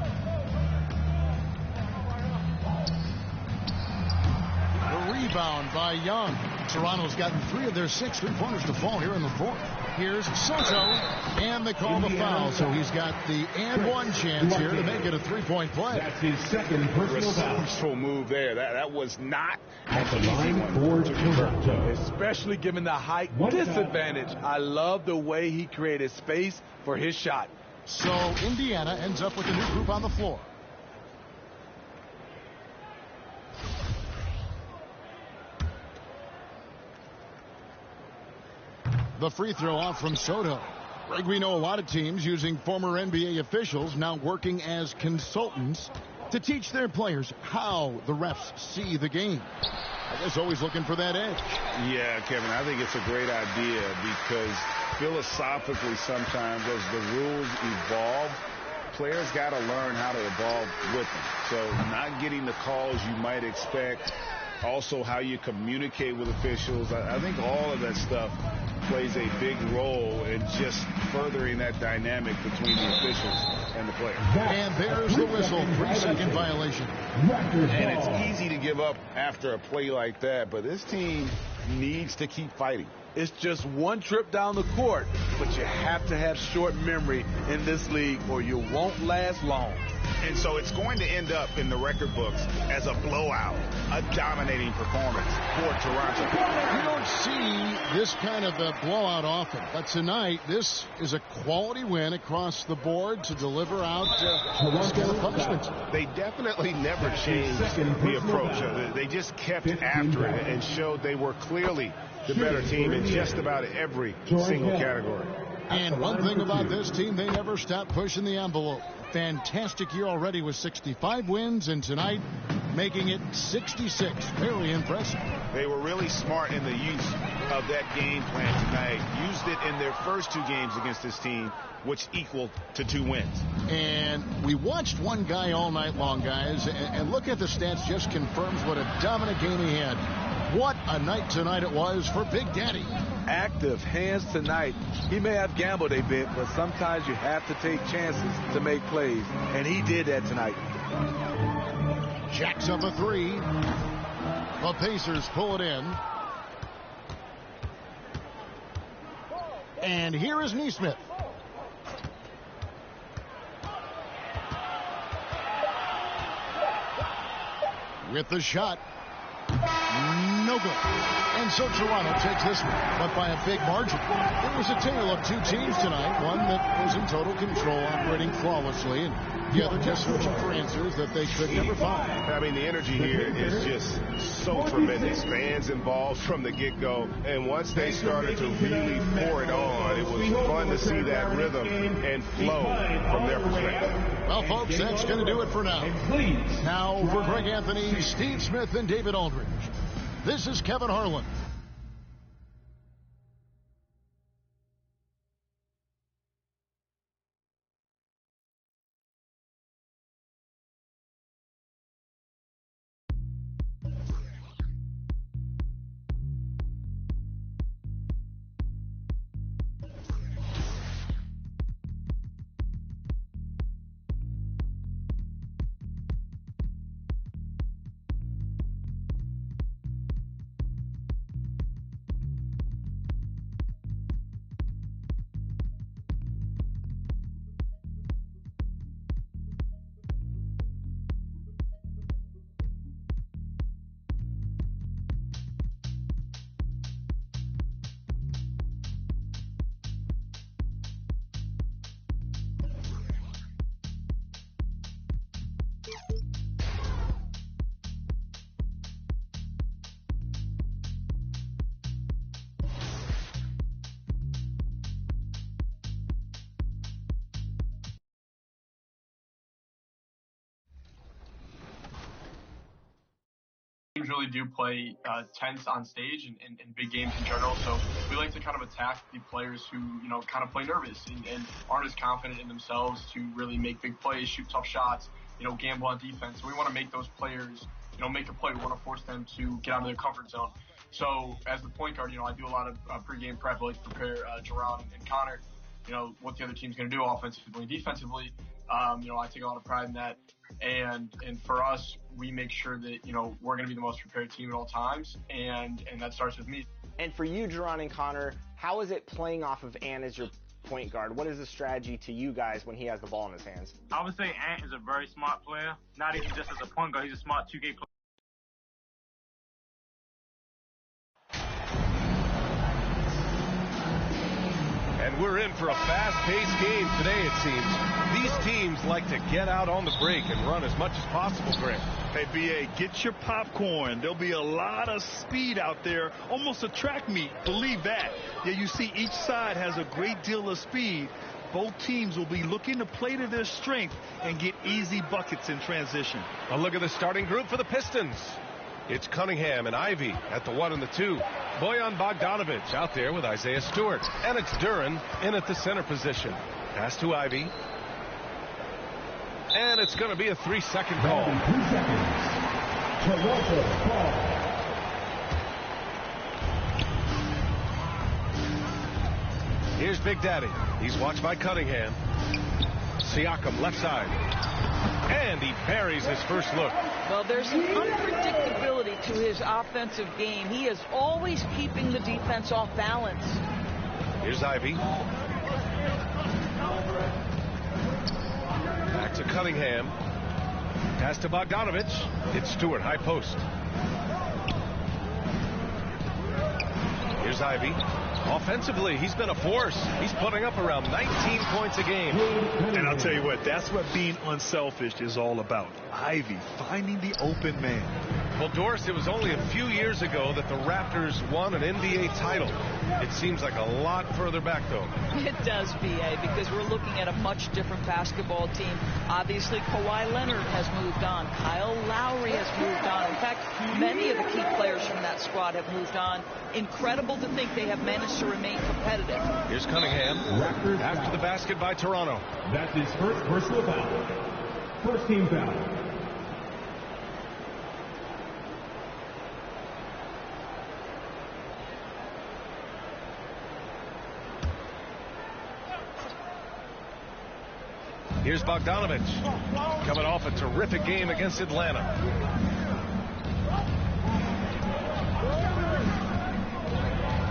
The rebound by Young. Toronto's gotten 3 of their 6 3-pointers to fall here in the fourth. Here's Soto, and they call the foul, so he's got the and one chance here to make it a 3-point play. That's his second personal foul. Resourceful move there. That was not at the line for Toronto. Especially given the height disadvantage. I love the way he created space for his shot. So Indiana ends up with a new group on the floor. The free throw off from Soto. Greg, we know a lot of teams using former NBA officials now working as consultants to teach their players how the refs see the game. I guess always looking for that edge. Yeah, Kevin, I think it's a great idea because philosophically sometimes as the rules evolve, players got to learn how to evolve with them. So not getting the calls you might expect, also how you communicate with officials. I think all of that stuff plays a big role in just furthering that dynamic between the officials and the players. And there's the whistle, 3-second violation. And it's easy to give up after a play like that, but this team needs to keep fighting. It's just one trip down the court, but you have to have short memory in this league or you won't last long. And so it's going to end up in the record books as a blowout, a dominating performance for Toronto. You don't see this kind of a blowout often, but tonight this is a quality win across the board to deliver out this kind of punishment. They definitely never changed the approach. They just kept after it and showed they were clearly the better team in just about every single category. And one thing about this team, they never stop pushing the envelope. Fantastic year already with 65 wins, and tonight making it 66. Very impressive. They were really smart in the use of that game plan tonight. Used it in their first 2 games against this team, which equaled to 2 wins. And we watched one guy all night long, guys, and look at the stats, just confirms what a dominant game he had. What a night tonight it was for Big Daddy. Active hands tonight. He may have gambled a bit, but sometimes you have to take chances to make plays, and he did that tonight. Jacks up a 3. The Pacers pull it in. And here is Nesmith. With the shot. no good. And so Toronto takes this one, but by a big margin. It was a tale of two teams tonight, one that was in total control, operating flawlessly, and the other just searching for answers that they could never find. I mean, the energy here is just so tremendous. Fans involved from the get-go, and once they started to really pour it on, it was fun to see that rhythm and flow from their perspective. Well, folks, that's going to do it for now. Now, for Greg Anthony, Steve Smith, and David Aldridge, this is Kevin Harlan. Teams really do play tense on stage and big games in general, so we like to kind of attack the players who, kind of play nervous and aren't as confident in themselves to really make big plays, shoot tough shots, gamble on defense. So we want to make those players, make a play. We want to force them to get out of their comfort zone. So as the point guard, I do a lot of pregame prep. I like to prepare Jerron and Connor, what the other team's going to do offensively and defensively. I take a lot of pride in that. And for us, we make sure that, we're going to be the most prepared team at all times, and that starts with me. And for you, Jerron and Connor, how is it playing off of Ant as your point guard? What is the strategy to you guys when he has the ball in his hands? I would say Ant is a very smart player, not even just as a point guard. He's a smart 2K player. And we're in for a fast-paced game today, it seems. These teams like to get out on the break and run as much as possible, Greg. Hey, B.A., get your popcorn. There'll be a lot of speed out there, almost a track meet. Believe that. Yeah, you see each side has a great deal of speed. Both teams will be looking to play to their strength and get easy buckets in transition. A look at the starting group for the Pistons. It's Cunningham and Ivy at the 1 and the 2. Bojan Bogdanovic out there with Isaiah Stewart. And it's Duren in at the center position. Pass to Ivy. And it's going to be a 3-second call. 2 seconds. Toronto ball. Here's Big Daddy. He's watched by Cunningham. Siakam left side. And he buries his first look. Well, there's an unpredictability to his offensive game. He is always keeping the defense off balance. Here's Ivy. Back to Cunningham. Pass to Bogdanovic. It's Stewart, high post. Here's Ivy. Offensively, he's been a force. He's putting up around 19 points a game. And I'll tell you what, that's what being unselfish is all about. Ivy finding the open man. Well, Doris, it was only a few years ago that the Raptors won an NBA title. It seems like a lot further back, though. It does, B.A., because we're looking at a much different basketball team. Obviously, Kawhi Leonard has moved on. Kyle Lowry has moved on. In fact, many of the key players from that squad have moved on. Incredible to think they have managed to remain competitive. Here's Cunningham. Raptors after the basket by Toronto. That's his first personal foul. First team foul. Here's Bogdanovic, coming off a terrific game against Atlanta.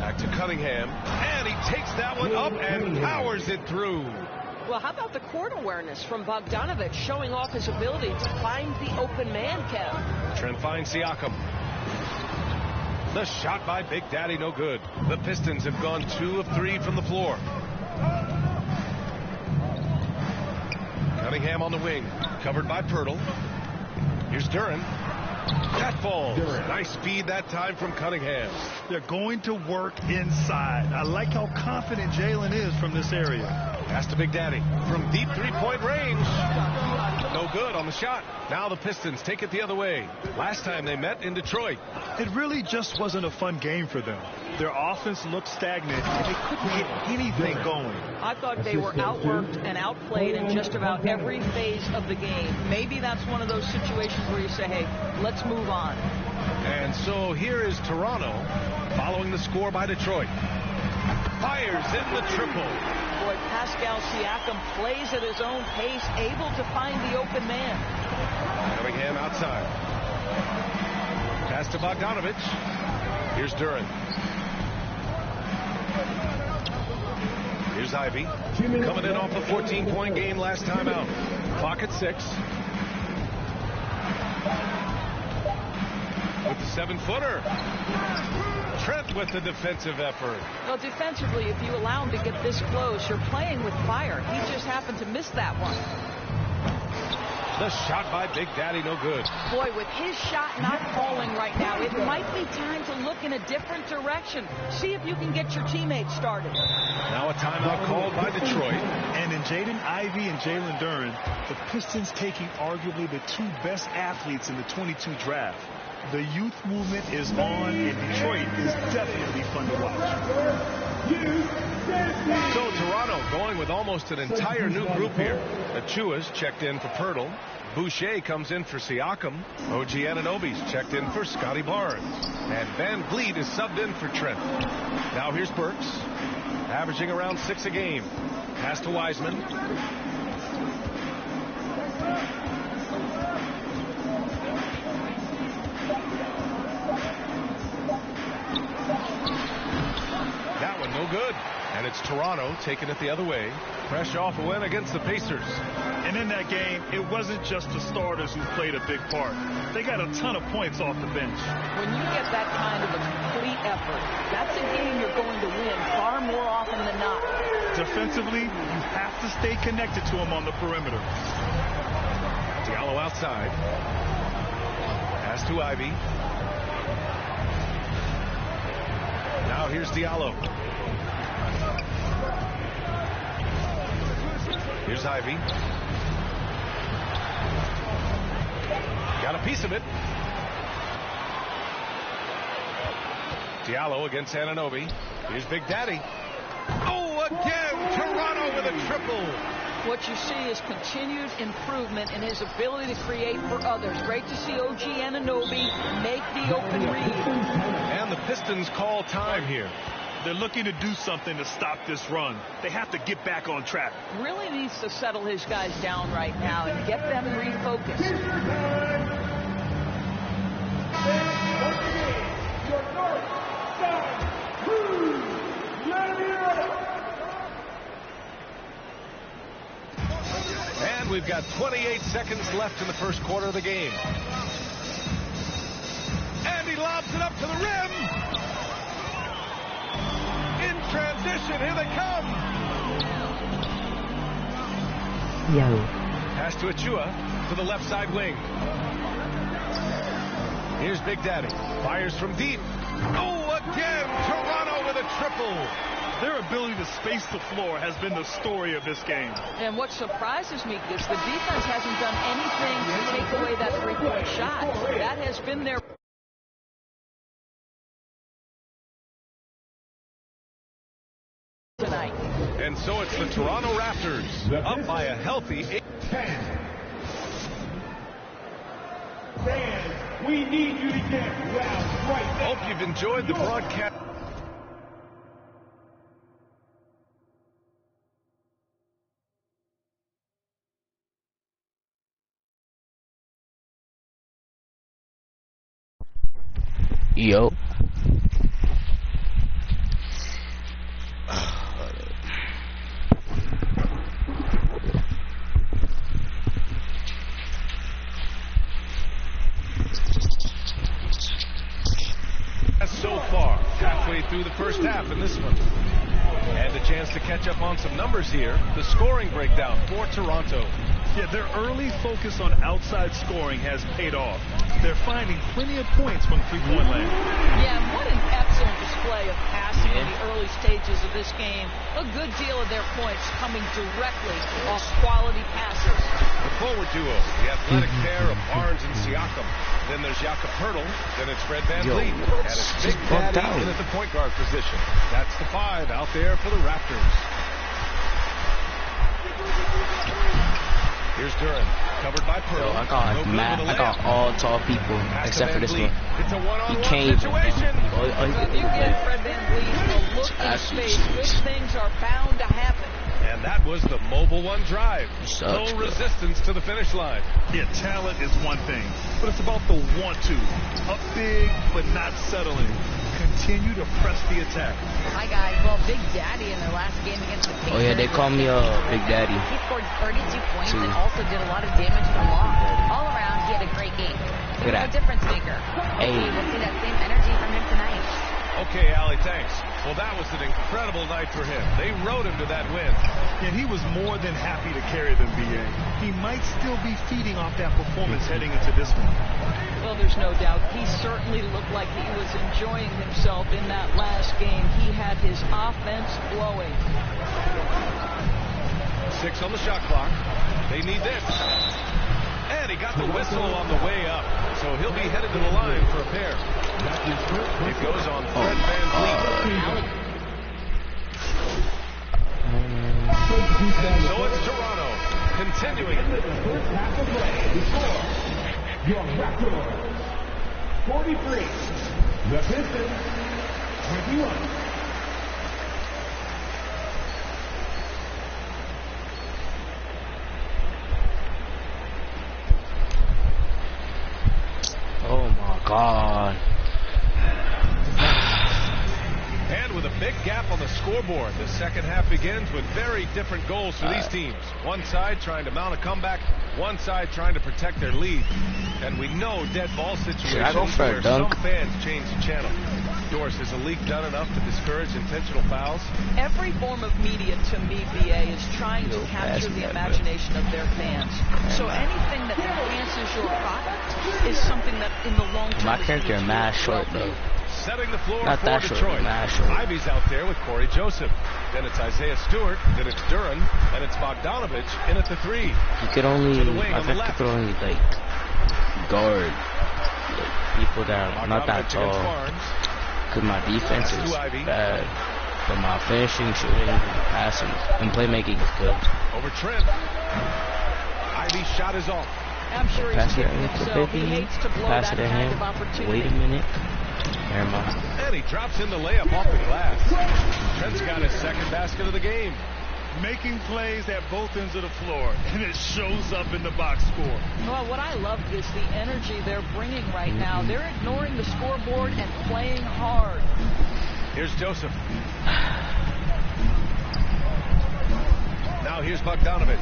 Back to Cunningham, and he takes that one up and powers it through. Well, how about the court awareness from Bogdanovic, showing off his ability to find the open man, Kev? Trent finds Siakam. The shot by Big Daddy, no good. The Pistons have gone 2 of 3 from the floor. Cunningham on the wing, covered by Pirtle. Here's Duren. That falls. Nice speed that time from Cunningham. They're going to work inside. I like how confident Jalen is from this area. Pass to Big Daddy from deep three-point range. No good on the shot. Now the Pistons take it the other way. Last time they met in Detroit. It really just wasn't a fun game for them. Their offense looked stagnant, and they couldn't get anything going. I thought they were outworked and outplayed in just about every phase of the game. Maybe that's one of those situations where you say, hey, let's move on. And so here is Toronto following the score by Detroit. Fires in the triple. Boy, Pascal Siakam plays at his own pace, able to find the open man. Cunningham outside. Pass to Bogdanovich. Here's Duren. Here's Ivy. Coming in off a 14-point game last time out. Clock at 6. With the 7-footer. Trent with the defensive effort. Well, defensively, if you allow him to get this close, you're playing with fire. He just happened to miss that one. The shot by Big Daddy, no good. Boy, with his shot not falling right now, it might be time to look in a different direction. See if you can get your teammates started. Now a timeout called by Detroit. And in Jaden Ivey and Jalen Duren, the Pistons taking arguably the 2 best athletes in the 22 draft. The youth movement is on, and Detroit is definitely fun to watch. So Toronto going with almost an entire new group here. Achua's checked in for Pirtle. Boucher comes in for Siakam. OG Anunoby's checked in for Scotty Barnes. And Van Vliet is subbed in for Trent. Now here's Burks, averaging around 6 a game. Pass to Wiseman. That one no good. And it's Toronto taking it the other way. Fresh off a win against the Pacers. And in that game, it wasn't just the starters who played a big part. They got a ton of points off the bench. When you get that kind of a complete effort, that's a game you're going to win far more often than not. Defensively, you have to stay connected to him on the perimeter. Diallo outside. Pass to Ivy. Now here's Diallo. Here's Ivy. Got a piece of it. Diallo against Anunoby. Here's Big Daddy. Oh, again! Toronto with a triple. What you see is continued improvement in his ability to create for others. Great to see OG Anunoby make the open read. And the Pistons call time here. They're looking to do something to stop this run. They have to get back on track. Really needs to settle his guys down right now and get them refocused. And we've got 28 seconds left in the first quarter of the game. And he lobs it up to the rim. In transition, here they come. Yo. Pass to Achua to the left side wing. Here's Big Daddy. Fires from deep. Oh, again, Toronto with a triple. Their ability to space the floor has been the story of this game. And what surprises me is the defense hasn't done anything to take away that three-point shot. That has been their tonight. And so it's the Toronto Raptors up by a healthy 8. Fans, we need you to get loud right now. Hope you've enjoyed the broadcast. Yo. So through the first half in this one. And a chance to catch up on some numbers here. The scoring breakdown for Toronto. Yeah, their early focus on outside scoring has paid off. They're finding plenty of points from three-point land. Yeah, and what an excellent display of passing in the early stages of this game. A good deal of their points coming directly off quality passes. The forward duo, the athletic pair of Barnes and Siakam. Then there's Jakob Poeltl. Then it's Fred VanVleet. And it's Big Daddy in at the point guard position. That's the 5 out there for the Raptors. Here's Duran, covered by Pearl. I got all tall people except for this one. It's a one-on-one situation. If you give Fred VanVleet a look in space, good things are bound to happen. And that was the mobile one drive. No resistance to the finish line. Yeah, talent is one thing, but it's about the want to. Up big, but not settling. Continue to press the attack. Hi, guys. Well, Big Daddy in their last game against the Pacers. Oh, yeah, they call me Big Daddy. He scored 32 points and also did a lot of damage from long. All around, he had a great game. He was a difference maker. Hopefully, we'll see that same energy from him tonight. Okay, Allie, thanks. Well, that was an incredible night for him. They rode him to that win. And he was more than happy to carry them, B.A. He might still be feeding off that performance heading into this one. Well, there's no doubt. He certainly looked like he was enjoying himself in that last game. He had his offense flowing. 6 on the shot clock. They need this. And he got the whistle on the way up. So he'll be headed to the line for a pair. It goes on Fred VanVleet. So it's Toronto continuing. First half of play before your Raptors 43, the Pistons 21. Oh my God. And with a big gap on the scoreboard, the second half begins with very different goals for these teams. One side trying to mount a comeback, one side trying to protect their lead. And we know dead ball situations where some fans change the channel. Doris, is a league done enough to discourage intentional fouls? Every form of media, to me, BA, is trying to capture the imagination of their fans. So anything that enhances your product is something that, in the long term, my character is mad short, though. Setting the floor Not for that Detroit. Short. Ivy's out there with Corey Joseph. Then it's Isaiah Stewart. Then it's Duran. And it's Bogdanovich in at the 3. You could only, I think you could only, like, guard people that are not that tall. Because my defense is bad. But my finishing, shooting, passing, and playmaking is good. Over Trent. Ivy's shot is off. I'm sure he's kicking himself. He hates to blow that kind of opportunity. Wait a minute. Never mind. And he drops in the layup off the glass. Trent's got his second basket of the game. Making plays at both ends of the floor, and it shows up in the box score. Well, what I love is the energy they're bringing right now. They're ignoring the scoreboard and playing hard. Here's Joseph. Now here's Bogdanovich.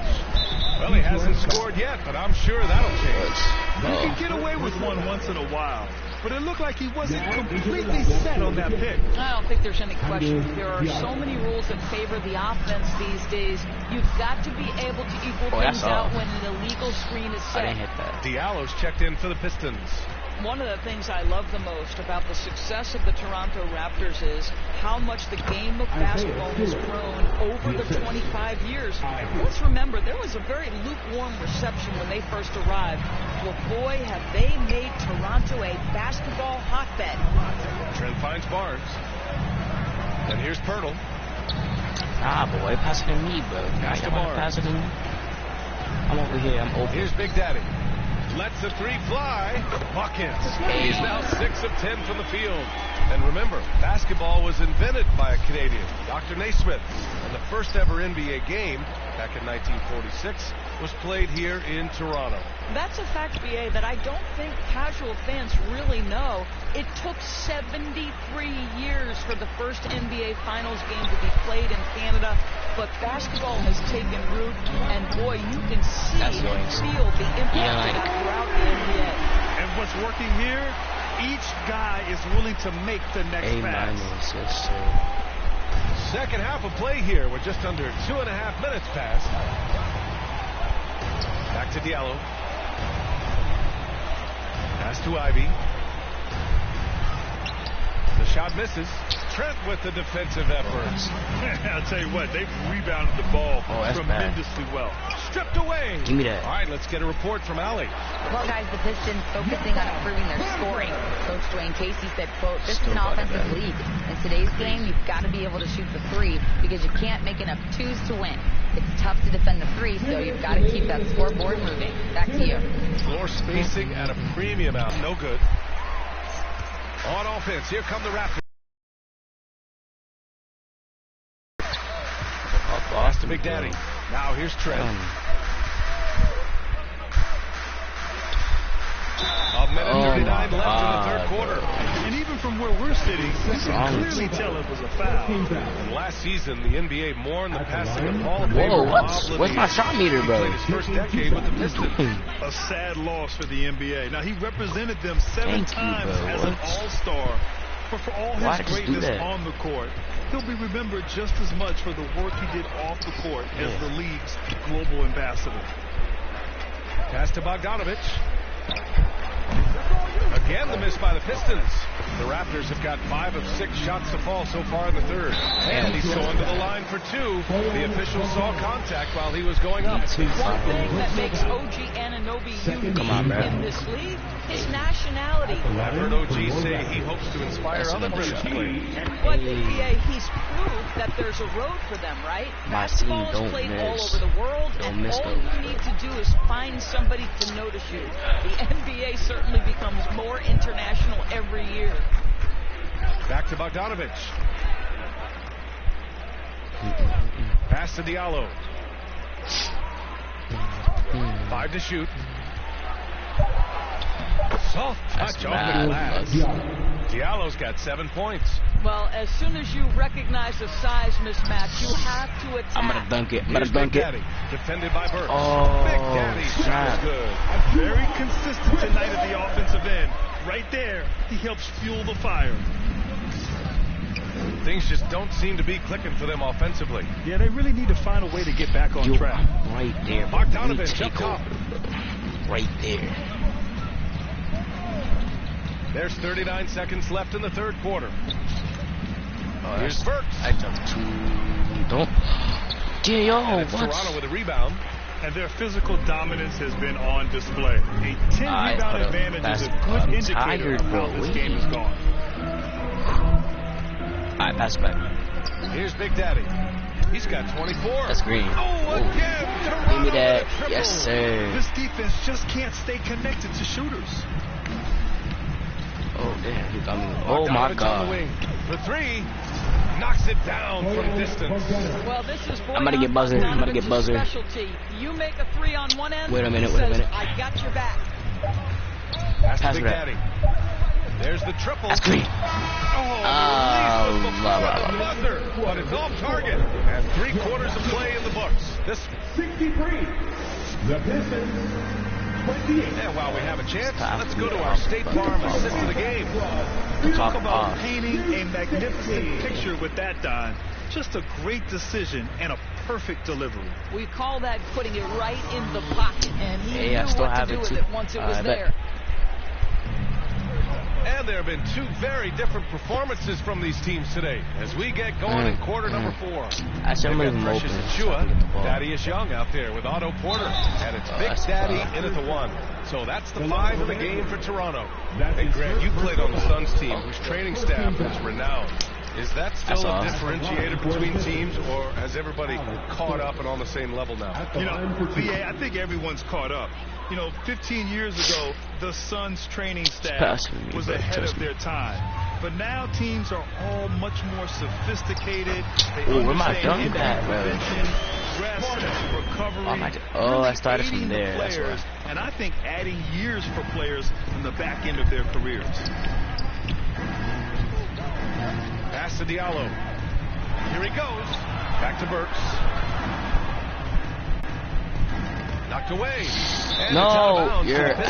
Well, he hasn't scored yet, but I'm sure that'll change. You can get away with one once in a while, but it looked like he wasn't completely set on that pick. I don't think there's any question. There are so many rules that favor the offense these days. You've got to be able to equal things out when an illegal screen is set. I didn't hit that. Diallo's checked in for the Pistons. One of the things I love the most about the success of the Toronto Raptors is how much the game of basketball has grown over the 25 years. Let's remember, there was a very lukewarm reception when they first arrived. Well, boy, have they made Toronto a basketball hotbed. Trent finds Barnes. And here's Poeltl. Nah, boy, pass it to me, bro. Nah, you want to pass it to me? I'm over here. I'm open. Here's Big Daddy. Lets the 3 fly. Buckets. He's now 6 of 10 from the field. And remember, basketball was invented by a Canadian, Dr. Naismith. And the first ever NBA game, back in 1946, was played here in Toronto. That's a fact, BA, that I don't think casual fans really know. It took 73 years for the first NBA Finals game to be played in Canada, but basketball has taken root, and boy, you can see and feel the impact of it throughout the NBA. And what's working here Each guy is willing to make the next pass. Yes, sir. Second half of play here. We're just under 2.5 minutes past. Back to Diallo. Pass to Ivy. The shot misses. Trent with the defensive efforts. I'll tell you what, they've rebounded the ball tremendously well. Stripped away. Give me that. All right, let's get a report from Allie. Well, guys, the Pistons focusing on improving their scoring. Coach Dwayne Casey said, quote, "This is an offensive league. In today's game, you've got to be able to shoot the three because you can't make enough twos to win. It's tough to defend the three, so you've got to keep that scoreboard moving." Back to you. Floor spacing at a premium out. No good. On offense, here come the Raptors. Pass to Big Daddy. Now here's Trent. A minute 39 left in the third quarter. And even from where we're sitting, you can clearly tell it was a foul. And last season, the NBA mourned the passing of Hall of Whoa, Famer. what's my shot meter, bro? He played his first decade with the Pistons. A sad loss for the NBA. Now, he represented them seven times as an all-star. But for all his greatness on the court, he'll be remembered just as much for the work he did off the court as the league's global ambassador. Pass to Bogdanovich. Again, the miss by the Pistons. The Raptors have got 5 of 6 shots to fall so far in the third. And he's going to the line for 2. The official saw contact while he was going up. One thing that makes OG Anunoby unique in this league is nationality. I've heard OG say he hopes to inspire other British players. But NBA, he's proved that there's a road for them, right? Basketball is played all over the world, and all you need to do is find somebody to notice you. The NBA certainly becomes more international every year. Back to Bogdanovich. Pass to Diallo. 5 to shoot. Soft touch off the glass. Diallo's got 7 points. Well, as soon as you recognize a size mismatch, you have to attack. I'm gonna dunk it. I'm gonna dunk it. Defended by Burks. Oh, Big Daddy shot is good. Very consistent tonight at the offensive end. Right there, he helps fuel the fire. Things just don't seem to be clicking for them offensively. Yeah, they really need to find a way to get back on track. Right there. Bogdanovich up top. Right there. There's 39 seconds left in the third quarter. Here's Burks. I jumped too. Don't. And it's Toronto with a rebound. And their physical dominance has been on display. A 10-rebound advantage is a good indicator of how this game is gone. Alright, pass back. Here's Big Daddy. He's got 24. That's green. Oh, again. Toronto give me that. with a Yes, sir. This defense just can't stay connected to shooters. Oh, damn. He got me. Oh, my God. On the wing. For 3. Knocks it down from distance. Well, this is I'm gonna get buzzer. I'm gonna get buzzer. Specialty. You make a 3 on one end. Wait a minute. Wait a minute. I got your back. Pass to Big Daddy. There's the triple. That's green. Buzzer, but it's off target. And 3/4 of play in the books. This 63. The Pistons. 28. And while we have a chance, let's go to our State Farm assist of the game. Talk about painting a magnificent picture with that, Don. Just a great decision and a perfect delivery. We call that putting it right in the pocket, and he knew still what have to do it with too. it once it was there. And there have been 2 very different performances from these teams today as we get going in quarter number 4. I'm leaving him open. Thaddeus Young out there with Otto Porter, and it's Big Daddy in at the 1. So that's the 5 of the game for Toronto. Hey, Grant, you played on the Suns team, whose training staff is renowned. Is that still a differentiator between teams, or has everybody caught up and on the same level now? You know, VA, I think everyone's caught up. You know, 15 years ago, the Suns training staff was ahead of their time. But now teams are all much more sophisticated. They understand prevention, rest, recovery. I started from there. That's right. And I think adding years for players in the back end of their careers. Pass to Diallo. Here he goes. Back to Burks. Knocked away. And no, you're